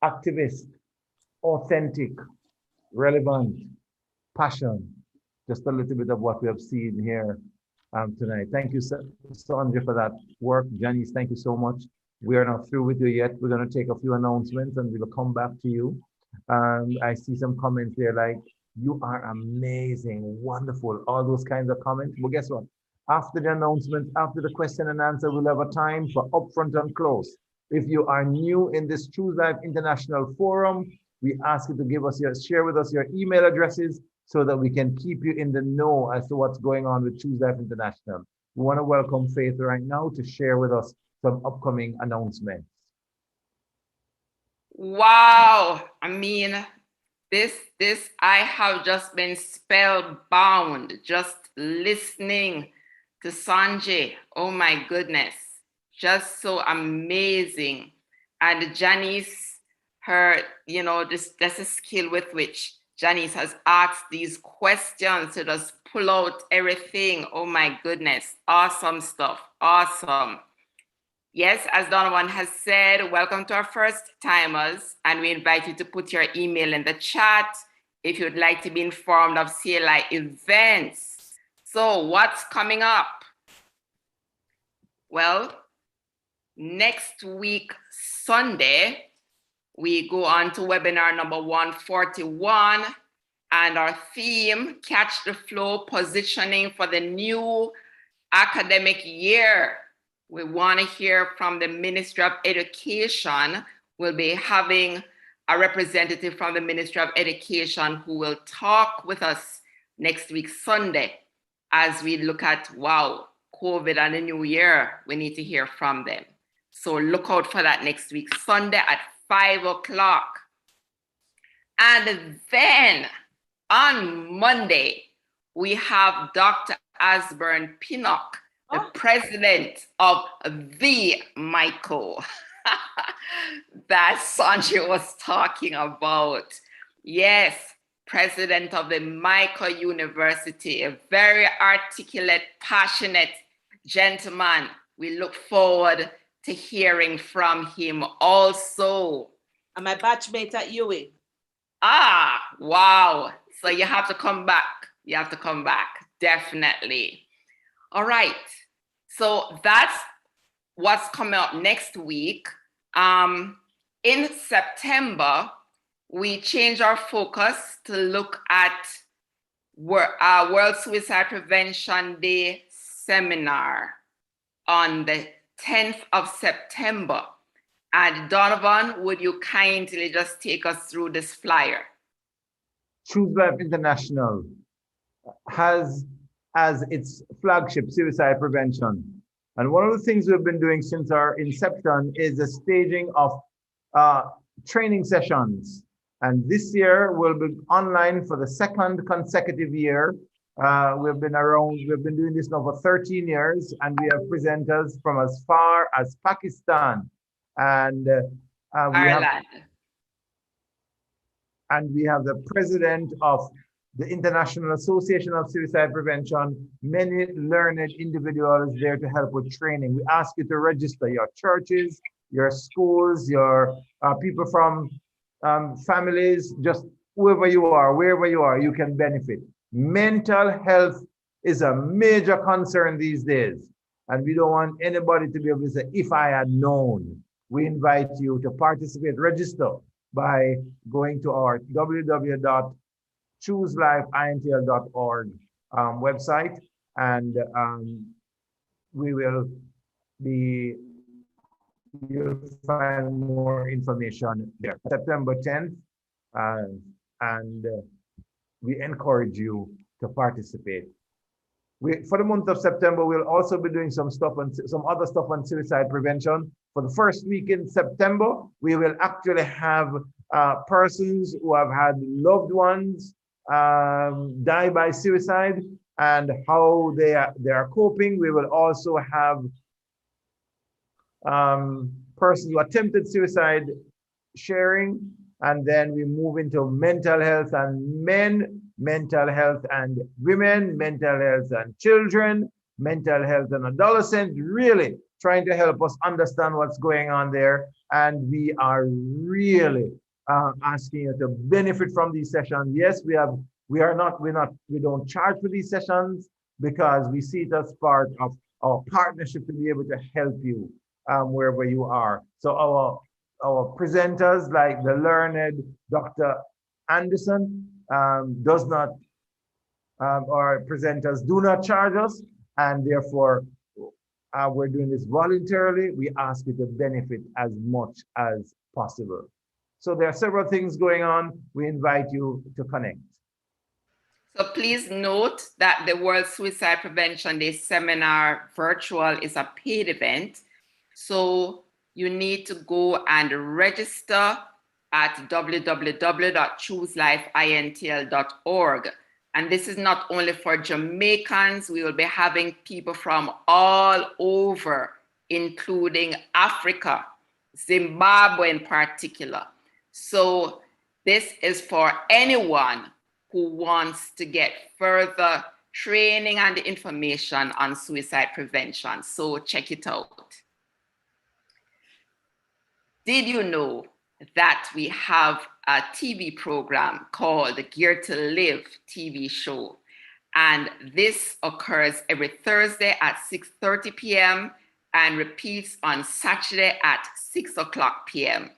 Activist, authentic, relevant, passion. Just a little bit of what we have seen here tonight. Thank you, Sonji, for that work. Janice, thank you so much. We are not through with you yet. We're going to take a few announcements and we will come back to you. I see some comments there like, you are amazing, wonderful, all those kinds of comments. Well, guess what? After the announcement, after the question and answer, we'll have a time for upfront and close. If you are new in this Choose Life International Forum, we ask you to share with us your email addresses so that we can keep you in the know as to what's going on with Choose Life International. We want to welcome Faith right now to share with us some upcoming announcements. Wow. I mean, I have just been spellbound just listening to Sanji. Oh my goodness. Just so amazing. And Janice, that's a skill with which Janice has asked these questions to just pull out everything. Oh my goodness. Awesome stuff. Awesome. Yes, as Donovan has said, welcome to our first timers, and we invite you to put your email in the chat if you'd like to be informed of CLI events. So what's coming up? Well, next week, Sunday, we go on to webinar number 141, and our theme, Catch the Flow, Positioning for the New Academic Year. We want to hear from the Ministry of Education. We'll be having a representative from the Ministry of Education who will talk with us next week, Sunday, as we look at, wow, COVID and the new year. We need to hear from them. So look out for that next week, Sunday at 5 o'clock. And then on Monday, we have Dr. Asburn Pinnock, the president of the MICO that Sonji was talking about. Yes, president of the MICO University, a very articulate, passionate gentleman. We look forward to hearing from him also. And my batchmate at UWI. Ah, wow. So you have to come back. You have to come back, definitely. All right. So that's what's coming up next week. In September, we change our focus to look at World Suicide Prevention Day seminar on the 10th of September. And Donovan, would you kindly just take us through this flyer? Choose Life International has as its flagship suicide prevention. And one of the things we've been doing since our inception is the staging of training sessions. And this year will be online for the second consecutive year. We've been doing this now for 13 years, and we have presenters from as far as Pakistan and Ireland. We have the president of the International Association of Suicide Prevention, many learned individuals there to help with training. We ask you to register your churches, your schools, your people from families, just whoever you are, wherever you are, you can benefit. Mental health is a major concern these days. And we don't want anybody to be able to say, if I had known. We invite you to participate, register. by going to our www.chooselifeintl.org website, and we will be, you'll find more information there. September 10th, and we encourage you to participate. For the month of September, we'll also be doing some other stuff on suicide prevention. For the first week in September, we will actually have persons who have had loved ones die by suicide and how they are coping. We will also have persons who attempted suicide sharing, and then we move into mental health and men, mental health and women, mental health and children, mental health and adolescents, really trying to help us understand what's going on there. And we are really asking you to benefit from these sessions. Yes, we don't charge for these sessions because we see it as part of our partnership to be able to help you wherever you are. So our presenters, like the learned Dr. Anderson, does not, our presenters do not charge us, and therefore we're doing this voluntarily. We ask you to benefit as much as possible. So there are several things going on. We invite you to connect. So please note that the World Suicide Prevention Day seminar virtual is a paid event. So you need to go and register at www.chooselifeintl.org. And this is not only for Jamaicans, we will be having people from all over, including Africa, Zimbabwe in particular. So this is for anyone who wants to get further training and information on suicide prevention. So check it out. Did you know that we have a TV program called the Gear to Live TV show? And this occurs every Thursday at 6:30 p.m. and repeats on Saturday at 6 o'clock p.m.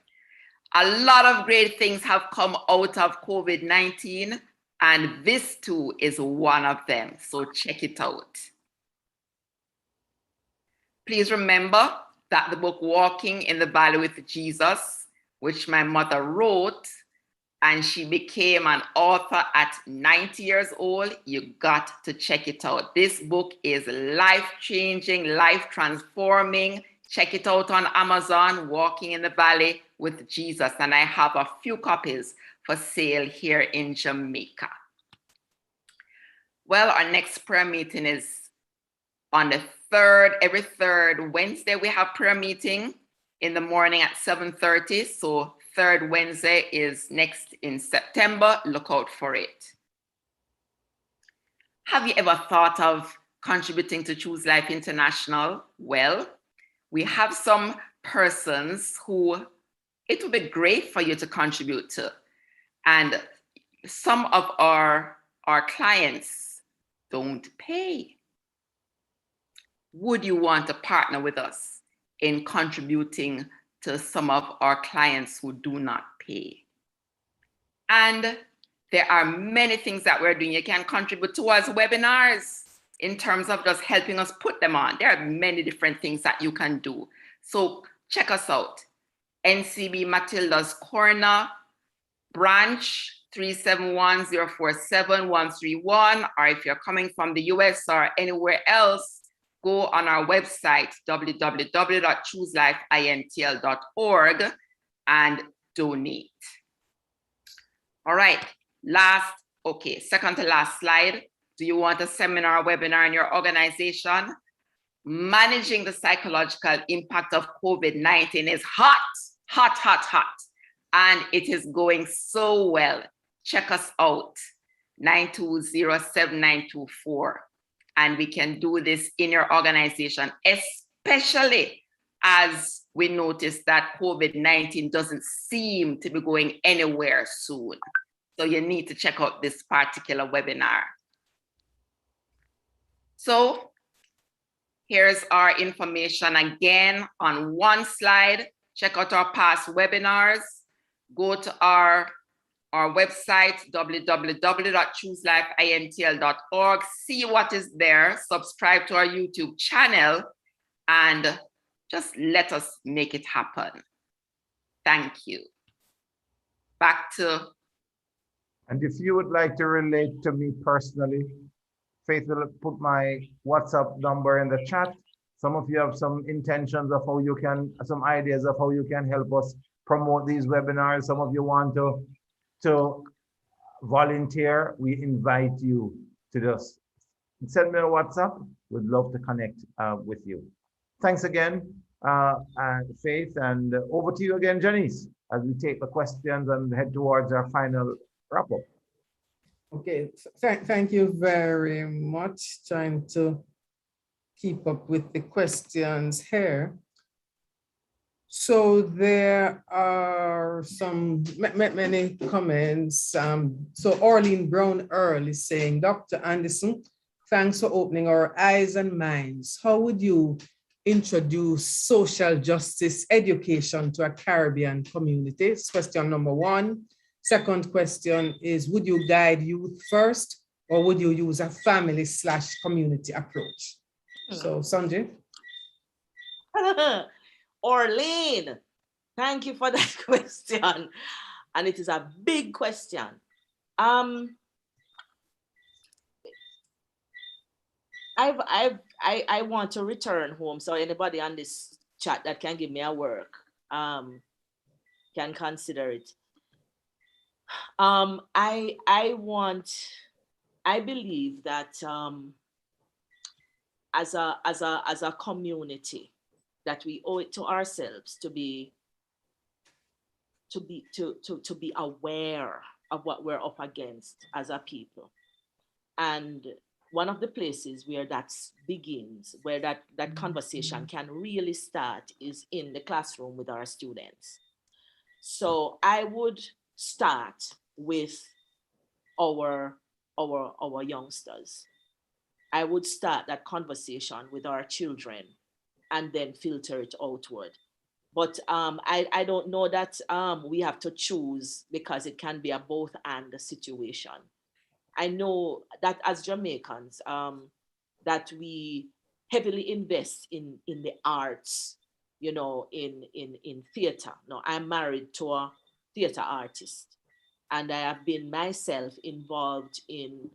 A lot of great things have come out of COVID-19, and this too is one of them. So check it out. Please remember that the book Walking in the Valley with Jesus, which my mother wrote, and she became an author at 90 years old, you got to check it out. This book is life-changing, life-transforming. Check it out on Amazon, Walking in the Valley with Jesus. And I have a few copies for sale here in Jamaica. Well, our next prayer meeting is on the every third Wednesday. We have prayer meeting in the morning at 7:30. So third Wednesday is next in September. Look out for it. Have you ever thought of contributing to Choose Life International? Well, we have some persons who it would be great for you to contribute to. And some of our clients don't pay. Would you want to partner with us in contributing to some of our clients who do not pay? And there are many things that we're doing. You can contribute towards webinars in terms of just helping us put them on. There are many different things that you can do. So check us out. NCB Matilda's Corner, branch 371-047-131, or if you're coming from the US or anywhere else, go on our website, www.chooselifeintl.org, and donate. All right, second to last slide. Do you want a seminar or webinar in your organization? Managing the psychological impact of COVID-19 is hot, hot, hot, hot. And it is going so well. Check us out, 920-7924. And we can do this in your organization, especially as we notice that COVID-19 doesn't seem to be going anywhere soon. So you need to check out this particular webinar. So here's our information again on one slide. Check out our past webinars. go to our website, www.chooselifeintl.org, see what is there, subscribe to our YouTube channel, and just let us make it happen. Thank you. Back to... And if you would like to relate to me personally, Faith will put my WhatsApp number in the chat. Some of you have some intentions of how you can, some ideas of how you can help us promote these webinars. Some of you want to volunteer. We invite you to just send me a WhatsApp. We'd love to connect with you. Thanks again, Faith, and over to you again, Janice, as we take the questions and head towards our final wrap up. Okay, thank you very much. Trying to keep up with the questions here. So there are some many comments. So Orlean Brown Earl is saying, Dr. Anderson, thanks for opening our eyes and minds. How would you introduce social justice education to a Caribbean community? That's question number one. Second question is, would you guide youth first, or would you use a family/community approach? So Sanji. Orlean, thank you for that question. And it is a big question. I want to return home. So anybody on this chat that can give me a work can consider it. I believe that as a community, that we owe it to ourselves to be aware of what we're up against as a people. And one of the places where that begins, where that conversation can really start, is in the classroom with our students. So I would start with our youngsters. I would start that conversation with our children and then filter it outward. But I don't know that we have to choose, because it can be a both and situation. I know that as Jamaicans, that we heavily invest in the arts, you know, in theater. Now, I'm married to a theater artist, and I have been myself involved in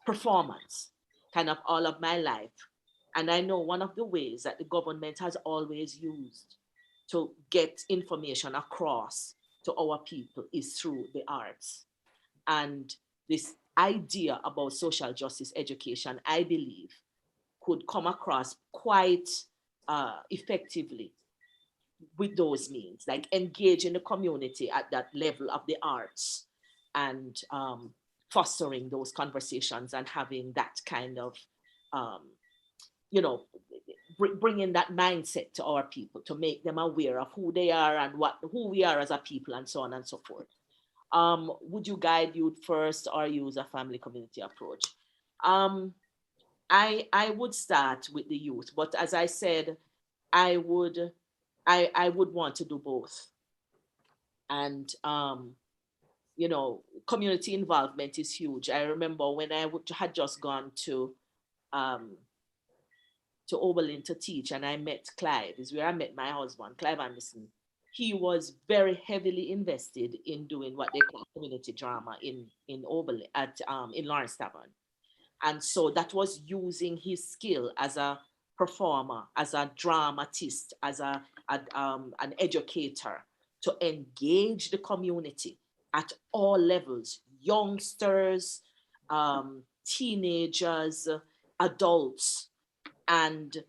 performance kind of all of my life. And I know one of the ways that the government has always used to get information across to our people is through the arts. And this idea about social justice education, I believe, could come across quite effectively with those means, like engaging the community at that level of the arts and fostering those conversations and having that kind of, you know, bringing that mindset to our people to make them aware of who they are and who we are as a people and so on and so forth. Would you guide youth first or use a family community approach? I would start with the youth, but as I said, I would want to do both. And you know, community involvement is huge. I remember when I had just gone to Oberlin to teach, and I met Clive. Is where I met my husband, Clive Anderson. He was very heavily invested in doing what they call community drama in Oberlin in Lawrence Tavern. And so that was using his skill as a performer, as a dramatist, as an educator, to engage the community at all levels, youngsters, teenagers, adults, and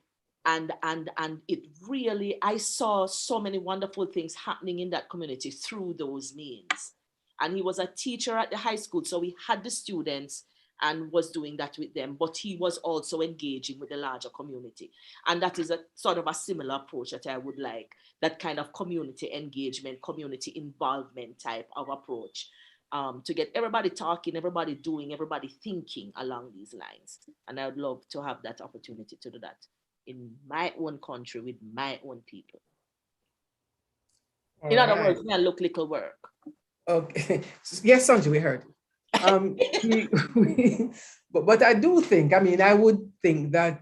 it really, I saw so many wonderful things happening in that community through those means. And he was a teacher at the high school, so he had the students and was doing that with them, but he was also engaging with the larger community. And that is a sort of a similar approach that I would like, that kind of community engagement, community involvement type of approach, to get everybody talking, everybody doing, everybody thinking along these lines. And I would love to have that opportunity to do that in my own country with my own people. All In other right. words, me and look little work. Okay. Yes, Sanji, we heard. But I do think, I mean, I would think that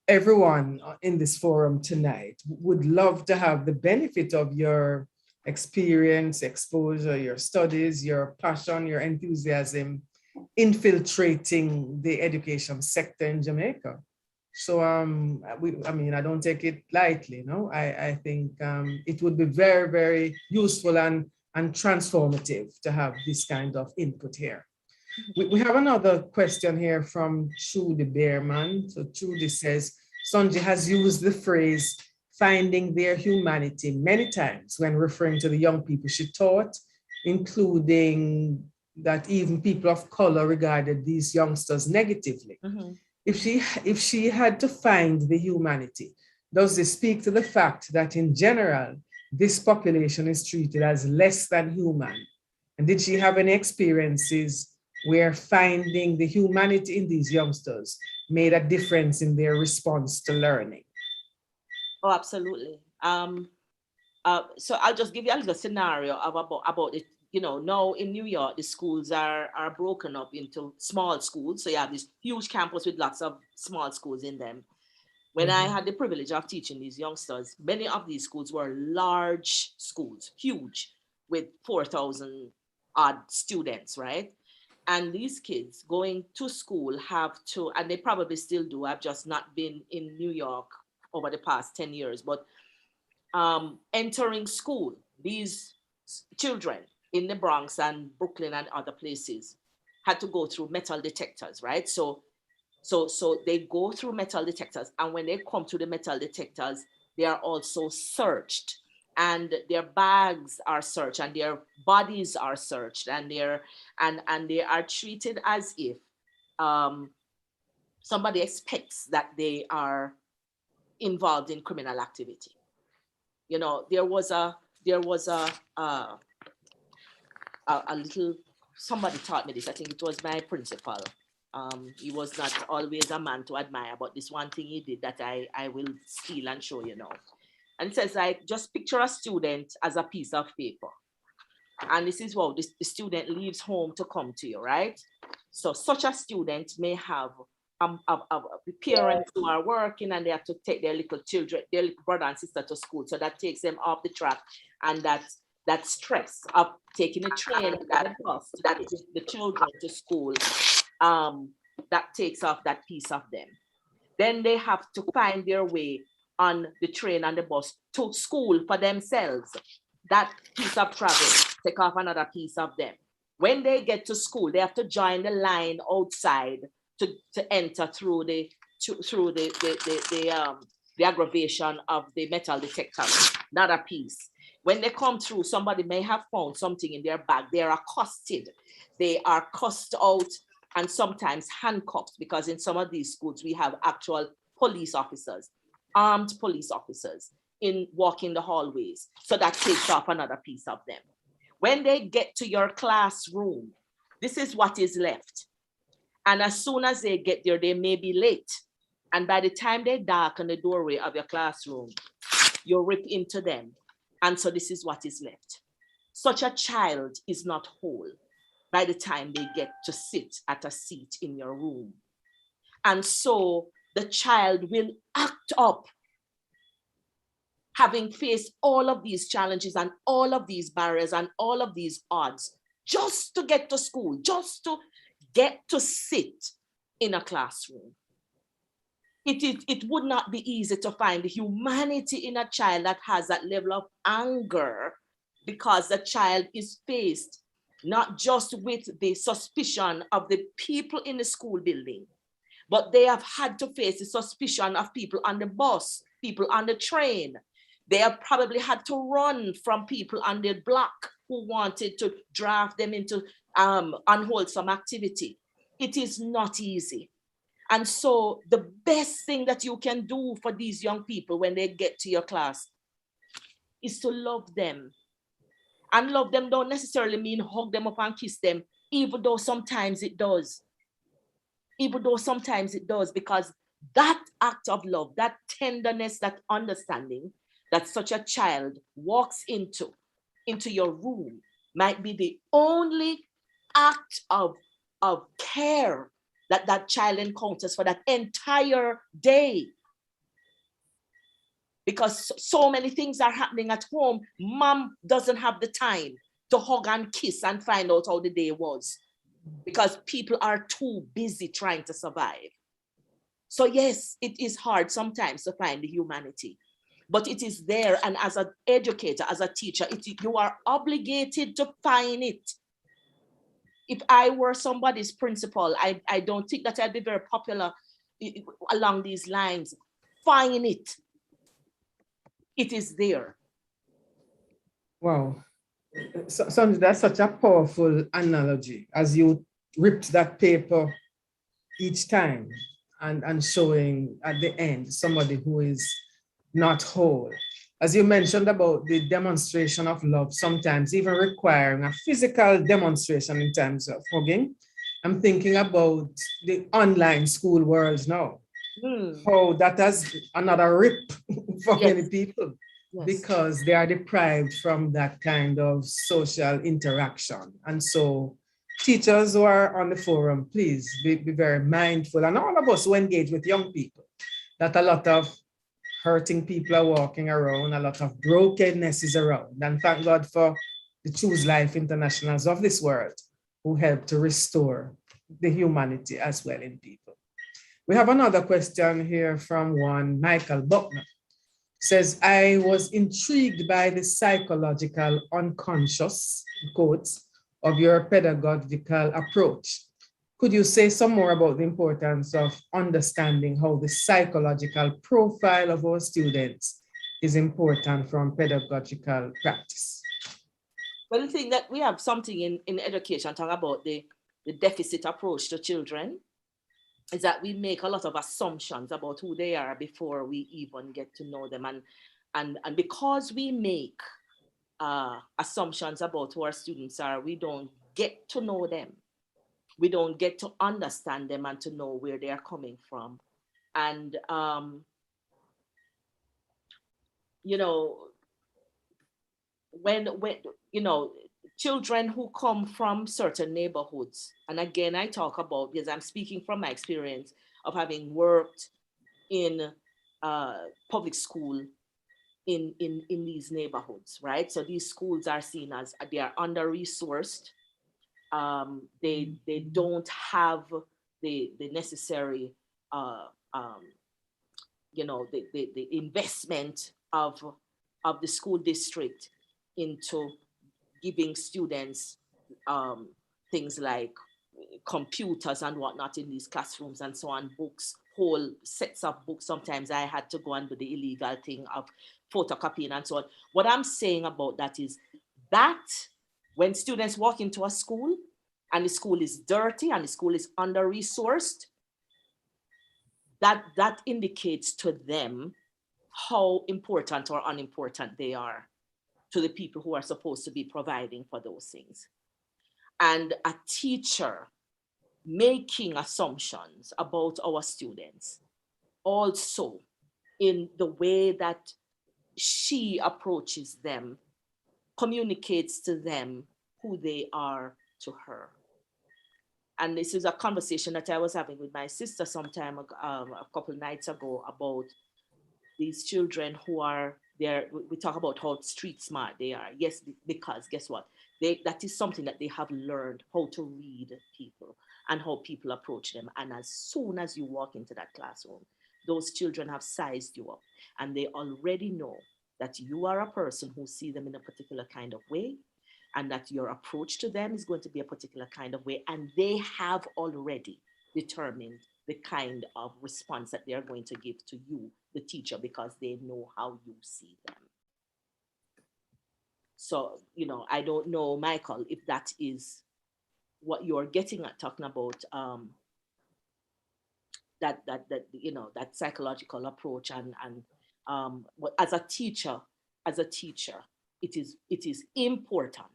everyone in this forum tonight would love to have the benefit of your experience, exposure, your studies, your passion, your enthusiasm infiltrating the education sector in Jamaica. So I mean, I don't take it lightly, no. I think it would be very, very useful and transformative to have this kind of input here. We have another question here from Trudy Bearman. So Trudy says, Sonji has used the phrase finding their humanity many times when referring to the young people she taught, including that even people of color regarded these youngsters negatively. Mm-hmm. If she had to find the humanity, does this speak to the fact that in general, this population is treated as less than human? And did she have any experiences where finding the humanity in these youngsters made a difference in their response to learning? Oh, absolutely. So I'll just give you a little scenario of about it. You know, now in New York, the schools are broken up into small schools. So you have this huge campus with lots of small schools in them. When I had the privilege of teaching these youngsters, many of these schools were large schools, huge, with 4,000 odd students, right? And these kids going to school have to, and they probably still do, I've just not been in New York over the past 10 years, but entering school, these children in the Bronx and Brooklyn and other places had to go through metal detectors, right? So they go through metal detectors, and when they come to the metal detectors, they are also searched, and their bags are searched, and their bodies are searched, and they are treated as if somebody expects that they are involved in criminal activity. You know, there was a little, somebody taught me this. I think it was my principal. He was not always a man to admire, but this one thing he did that I will steal and show you now. And it says, like, just picture a student as a piece of paper. And this is what the student leaves home to come to you, right? So such a student may have parents who are working and they have to take their little children, their little brother and sister to school. So that takes them off the track. And that stress of taking a train, that bus to take the children to school, that takes off that piece of them. Then they have to find their way on the train and the bus to school for themselves. That piece of travel take off another piece of them. When they get to school, they have to join the line outside to enter through the aggravation of the metal detector. Another piece. When they come through, somebody may have found something in their bag. They are accosted. They are cussed out and sometimes handcuffed, because in some of these schools, we have actual police officers, armed police officers in walking the hallways. So that takes off another piece of them. When they get to your classroom, this is what is left. And as soon as they get there, they may be late. And by the time they darken the doorway of your classroom, you rip into them. And so this is what is left. Such a child is not whole by the time they get to sit at a seat in your room. And so the child will act up, having faced all of these challenges and all of these barriers and all of these odds, just to get to school, just to get to sit in a classroom. It would not be easy to find the humanity in a child that has that level of anger, because the child is faced not just with the suspicion of the people in the school building, but they have had to face the suspicion of people on the bus, people on the train. They have probably had to run from people on the block who wanted to draft them into unwholesome activity. It is not easy. And so the best thing that you can do for these young people when they get to your class is to love them. And love them don't necessarily mean hug them up and kiss them, even though sometimes it does. Even though sometimes it does, because that act of love, that tenderness, that understanding that such a child walks into into your room might be the only act of care that that child encounters for that entire day. Because so many things are happening at home, mom doesn't have the time to hug and kiss and find out how the day was, because people are too busy trying to survive. So yes, it is hard sometimes to find the humanity, but it is there. And as an educator, as a teacher, you are obligated to find it. If I were somebody's principal, I don't think that I'd be very popular along these lines. Find it. It is there. Wow. Sonji, that's such a powerful analogy as you ripped that paper each time and showing at the end somebody who is not whole. As you mentioned about the demonstration of love, sometimes even requiring a physical demonstration in terms of hugging. I'm thinking about the online school world now. How that has another rip for many people. Yes. Because they are deprived from that kind of social interaction. And so teachers who are on the forum, please be very mindful, and all of us who engage with young people, that a lot of hurting people are walking around, a lot of brokenness is around. And thank God for the Choose Life Internationals of this world who help to restore the humanity as well in people. We have another question here from one Michael Buckner. Says, I was intrigued by the psychological unconscious, quotes, of your pedagogical approach. Could you say some more about the importance of understanding how the psychological profile of our students is important from pedagogical practice? Well, the thing that we have something in education talk about the deficit approach to children is that we make a lot of assumptions about who they are before we even get to know them. And because we make assumptions about who our students are, we don't get to know them. We don't get to understand them and to know where they are coming from. And, you know, when you know, children who come from certain neighborhoods, and again, I talk about, because I'm speaking from my experience of having worked in public school in these neighborhoods, right? So these schools are seen as, they are under-resourced. They don't have the necessary, you know, the investment of the school district into giving students things like computers and whatnot in these classrooms and so on, books, whole sets of books. Sometimes I had to go and do the illegal thing of photocopying and so on. What I'm saying about that is that when students walk into a school and the school is dirty and the school is under-resourced, that indicates to them how important or unimportant they are to the people who are supposed to be providing for those things. And a teacher making assumptions about our students also in the way that she approaches them communicates to them who they are to her. And this is a conversation that I was having with my sister sometime a couple of nights ago about these children who are there. We talk about how street smart they are. Yes, because guess what? That is something that they have learned, how to read people and how people approach them. And as soon as you walk into that classroom, those children have sized you up and they already know that you are a person who sees them in a particular kind of way and that your approach to them is going to be a particular kind of way. And they have already determined the kind of response that they're going to give to you, the teacher, because they know how you see them. So, you know, I don't know, Michael, if that is what you're getting at, talking about that you know, that psychological approach and as a teacher, it is important.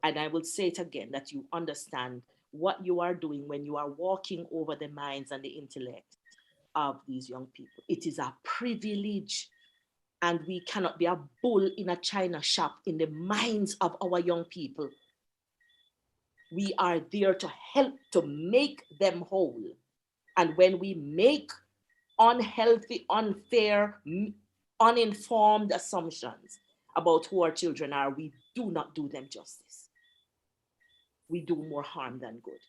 And I will say it again, that you understand what you are doing when you are walking over the minds and the intellect of these young people. It is a privilege And we cannot be a bull in a china shop in the minds of our young people. We are there to help to make them whole. And when we make unhealthy, unfair, uninformed assumptions about who our children are, we do not do them justice. We do more harm than good.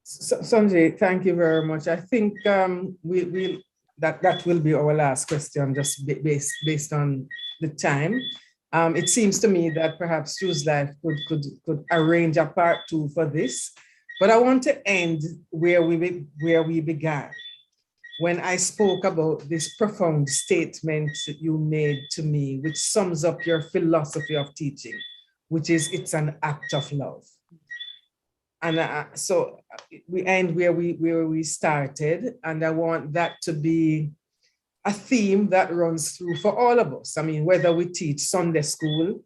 Sonji, thank you very much. I think that will be our last question, just based on the time. It seems to me that perhaps Choose Life could arrange a part 2 for this, but I want to end where we began, when I spoke about this profound statement that you made to me, which sums up your philosophy of teaching, which is it's an act of love. And so we end where we started, and I want that to be a theme that runs through for all of us. I mean, whether we teach Sunday school,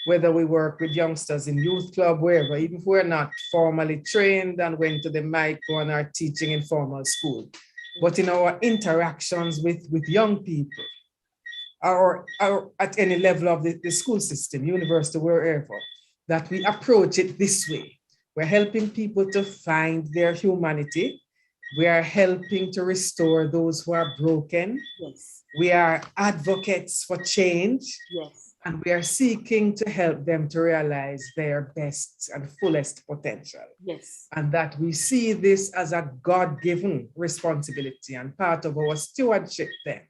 whether we work with youngsters in youth club, wherever, even if we're not formally trained and went to the micro and are teaching in formal school, but in our interactions with young people, or at any level of the school system, university, wherever, that we approach it this way. We're helping people to find their humanity. We are helping to restore those who are broken. Yes. We are advocates for change. Yes. And we are seeking to help them to realize their best and fullest potential. Yes. And that we see this as a God-given responsibility, and part of our stewardship then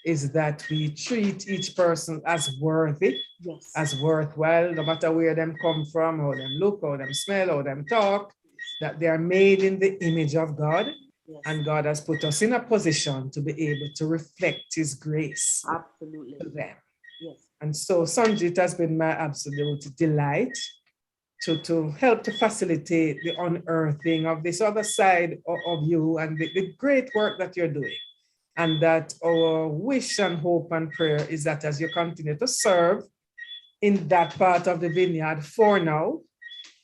is that we treat each person as worthy, yes, as worthwhile, no matter where them come from, how them look, how them smell, how them talk, that they are made in the image of God. yes. And God has put us in a position to be able to reflect his grace Absolutely. to them. Yes. And so, Sanji, it has been my absolute delight to help to facilitate the unearthing of this other side of you and the great work that you're doing. And that our wish and hope and prayer is that as you continue to serve in that part of the vineyard for now,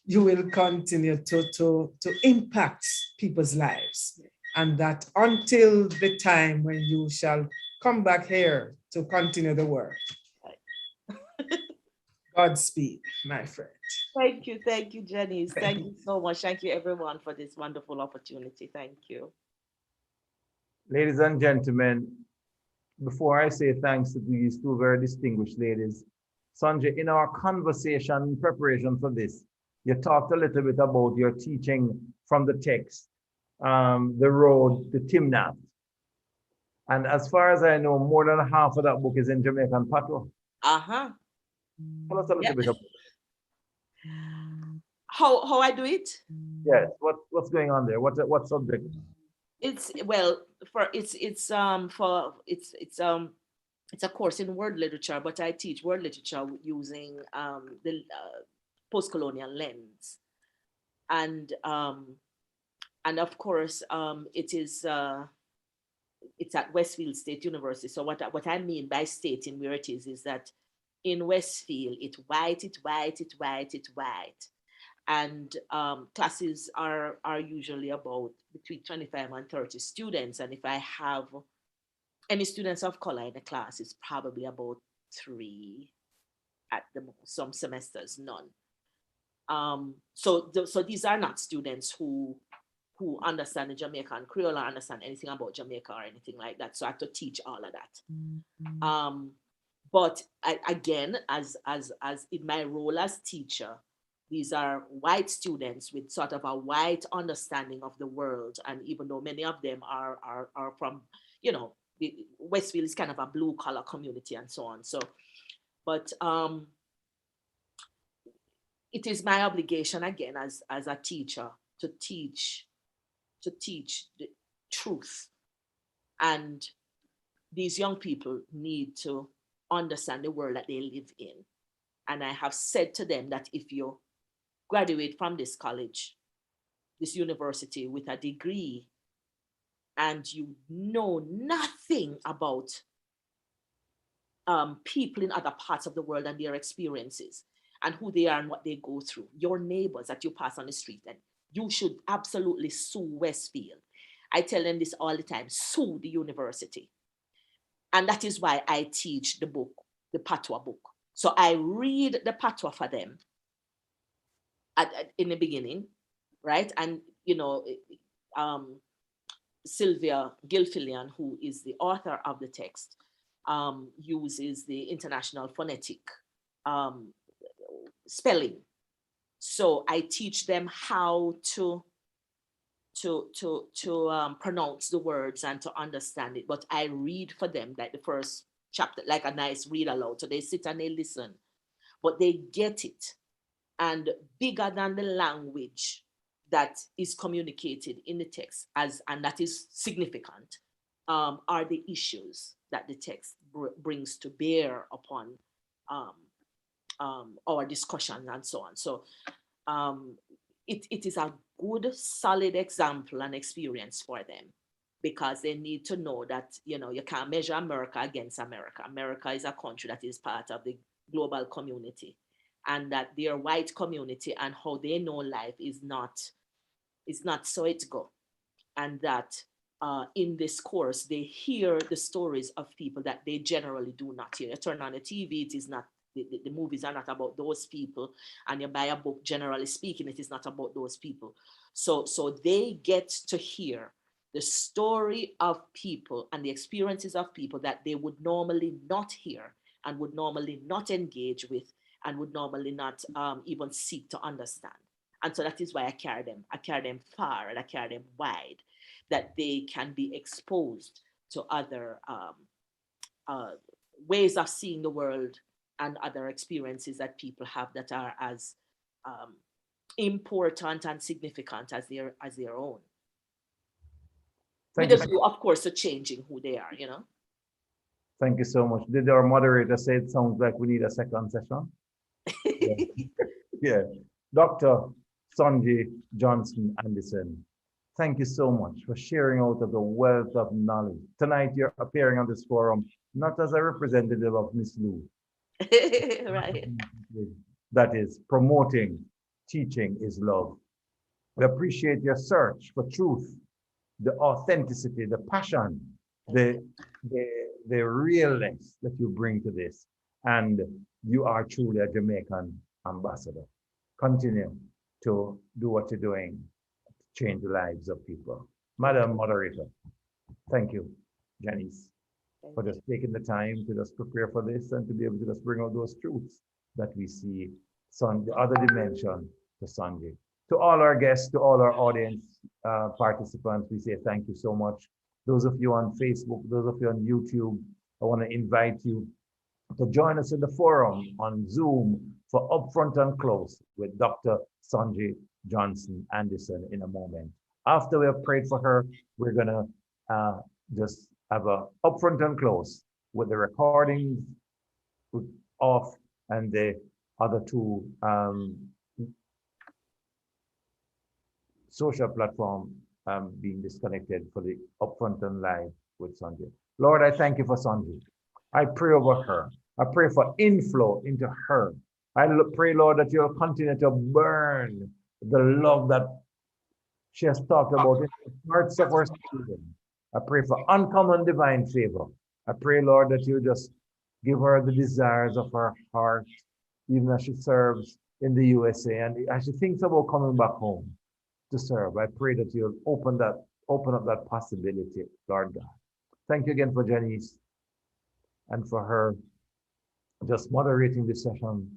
you will continue to impact people's lives. And that until the time when you shall come back here to continue the work. Godspeed, my friend. Thank you, Janice. Thank you so much. Thank you, everyone, for this wonderful opportunity. Thank you. Ladies and gentlemen, before I say thanks to these two very distinguished ladies, Sonji, in our conversation in preparation for this, you talked a little bit about your teaching from the text, the road to Timnath. And as far as I know, more than half of that book is in Jamaican patois. Uh-huh. Tell us a little bit about how I do it? Yes, what's going on there? What subject? It's a course in world literature, but I teach world literature using the post-colonial lens, and of course it's at Westfield State University. So what I mean by stating where it is that in Westfield it's white, and classes are usually about between 25 and 30 students, and if I have any students of color in the class, it's probably about 3 at the most. Some semesters none. So these are not students who understand the Jamaican Creole or understand anything about Jamaica or anything like that. So I have to teach all of that. But again, as in my role as teacher, these are white students with sort of a white understanding of the world. And even though many of them are from, Westfield is kind of a blue collar community and so on. So, but it is my obligation again as a teacher to teach the truth. And these young people need to understand the world that they live in. And I have said to them that if you graduate from this college, this university with a degree, and you know nothing about people in other parts of the world and their experiences and who they are and what they go through, your neighbors that you pass on the street, and you should absolutely sue Westfield. I tell them this all the time, sue the university. And that is why I teach the book, the Patois book. So I read the Patois for them in the beginning, right? And, Sylvia Gilfillian, who is the author of the text, uses the International Phonetic spelling. So I teach them how to pronounce the words and to understand it. But I read for them like the first chapter, like a nice read aloud. So they sit and they listen, but they get it. And bigger than the language that is communicated in the text, and that is significant, are the issues that the text brings to bear upon our discussion and so on. So it is a good, solid example and experience for them, because they need to know that, you can't measure America against America. America is a country that is part of the global community, and that their white community and how they know life is not so it go. And that in this course, they hear the stories of people that they generally do not hear. You turn on the TV, it is not, the movies are not about those people. And you buy a book, generally speaking, it is not about those people. So they get to hear the story of people and the experiences of people that they would normally not hear and would normally not engage with and would normally not even seek to understand. And so that is why I carry them far and I carry them wide, that they can be exposed to other ways of seeing the world and other experiences that people have that are as important and significant as their own. With a view, of course, to changing who they are, Thank you so much. Did our moderator say it sounds like we need a second session? Yeah. Yeah. Dr. Sonji Johnson Anderson, thank you so much for sharing out of the wealth of knowledge. Tonight, you're appearing on this forum, not as a representative of Miss Lou. Right. That is promoting, teaching is love. We appreciate your search for truth, the authenticity, the passion, the realness that you bring to this. And you are truly a Jamaican ambassador. Continue to do what you're doing, to change the lives of people. Madam Moderator, thank you, Janice, for just taking the time to just prepare for this and to be able to just bring out those truths that we see, the other dimension to Sanji. To all our guests, to all our audience participants, we say thank you so much. Those of you on Facebook, those of you on YouTube, I want to invite you to join us in the forum on Zoom for Upfront and Close with Dr. Sonji Johnson Anderson in a moment. After we have prayed for her, we're going to just have a Upfront and Close with the recordings off and the other two social platform being disconnected for the Upfront and Live with Sanji. Lord, I thank you for Sanji. I pray over her. I pray for inflow into her. I pray, Lord, that you'll continue to burn the love that she has talked about in the hearts of her students. I pray for uncommon divine favor. I pray, Lord, that you just give her the desires of her heart, even as she serves in the USA and as she thinks about coming back home to serve. I pray that you'll open up that possibility, Lord God. Thank you again for Janice and for her just moderating this session.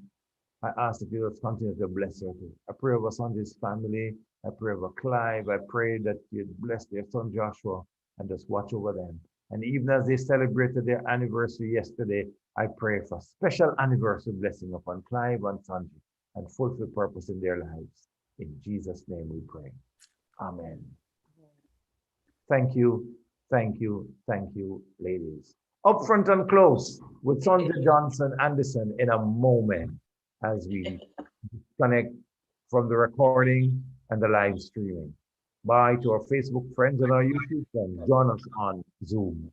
I ask that you will continue to bless her. I pray over Sanji's family. I pray over Clive. I pray that you'd bless their son Joshua and just watch over them. And even as they celebrated their anniversary yesterday, I pray for special anniversary blessing upon Clive and Sanji and fulfill purpose in their lives. In Jesus' name we pray. Amen. Thank you, thank you, thank you, ladies. Upfront and Close with Sonji Johnson Anderson in a moment as we connect from the recording and the live streaming. Bye to our Facebook friends and our YouTube friends. Join us on Zoom.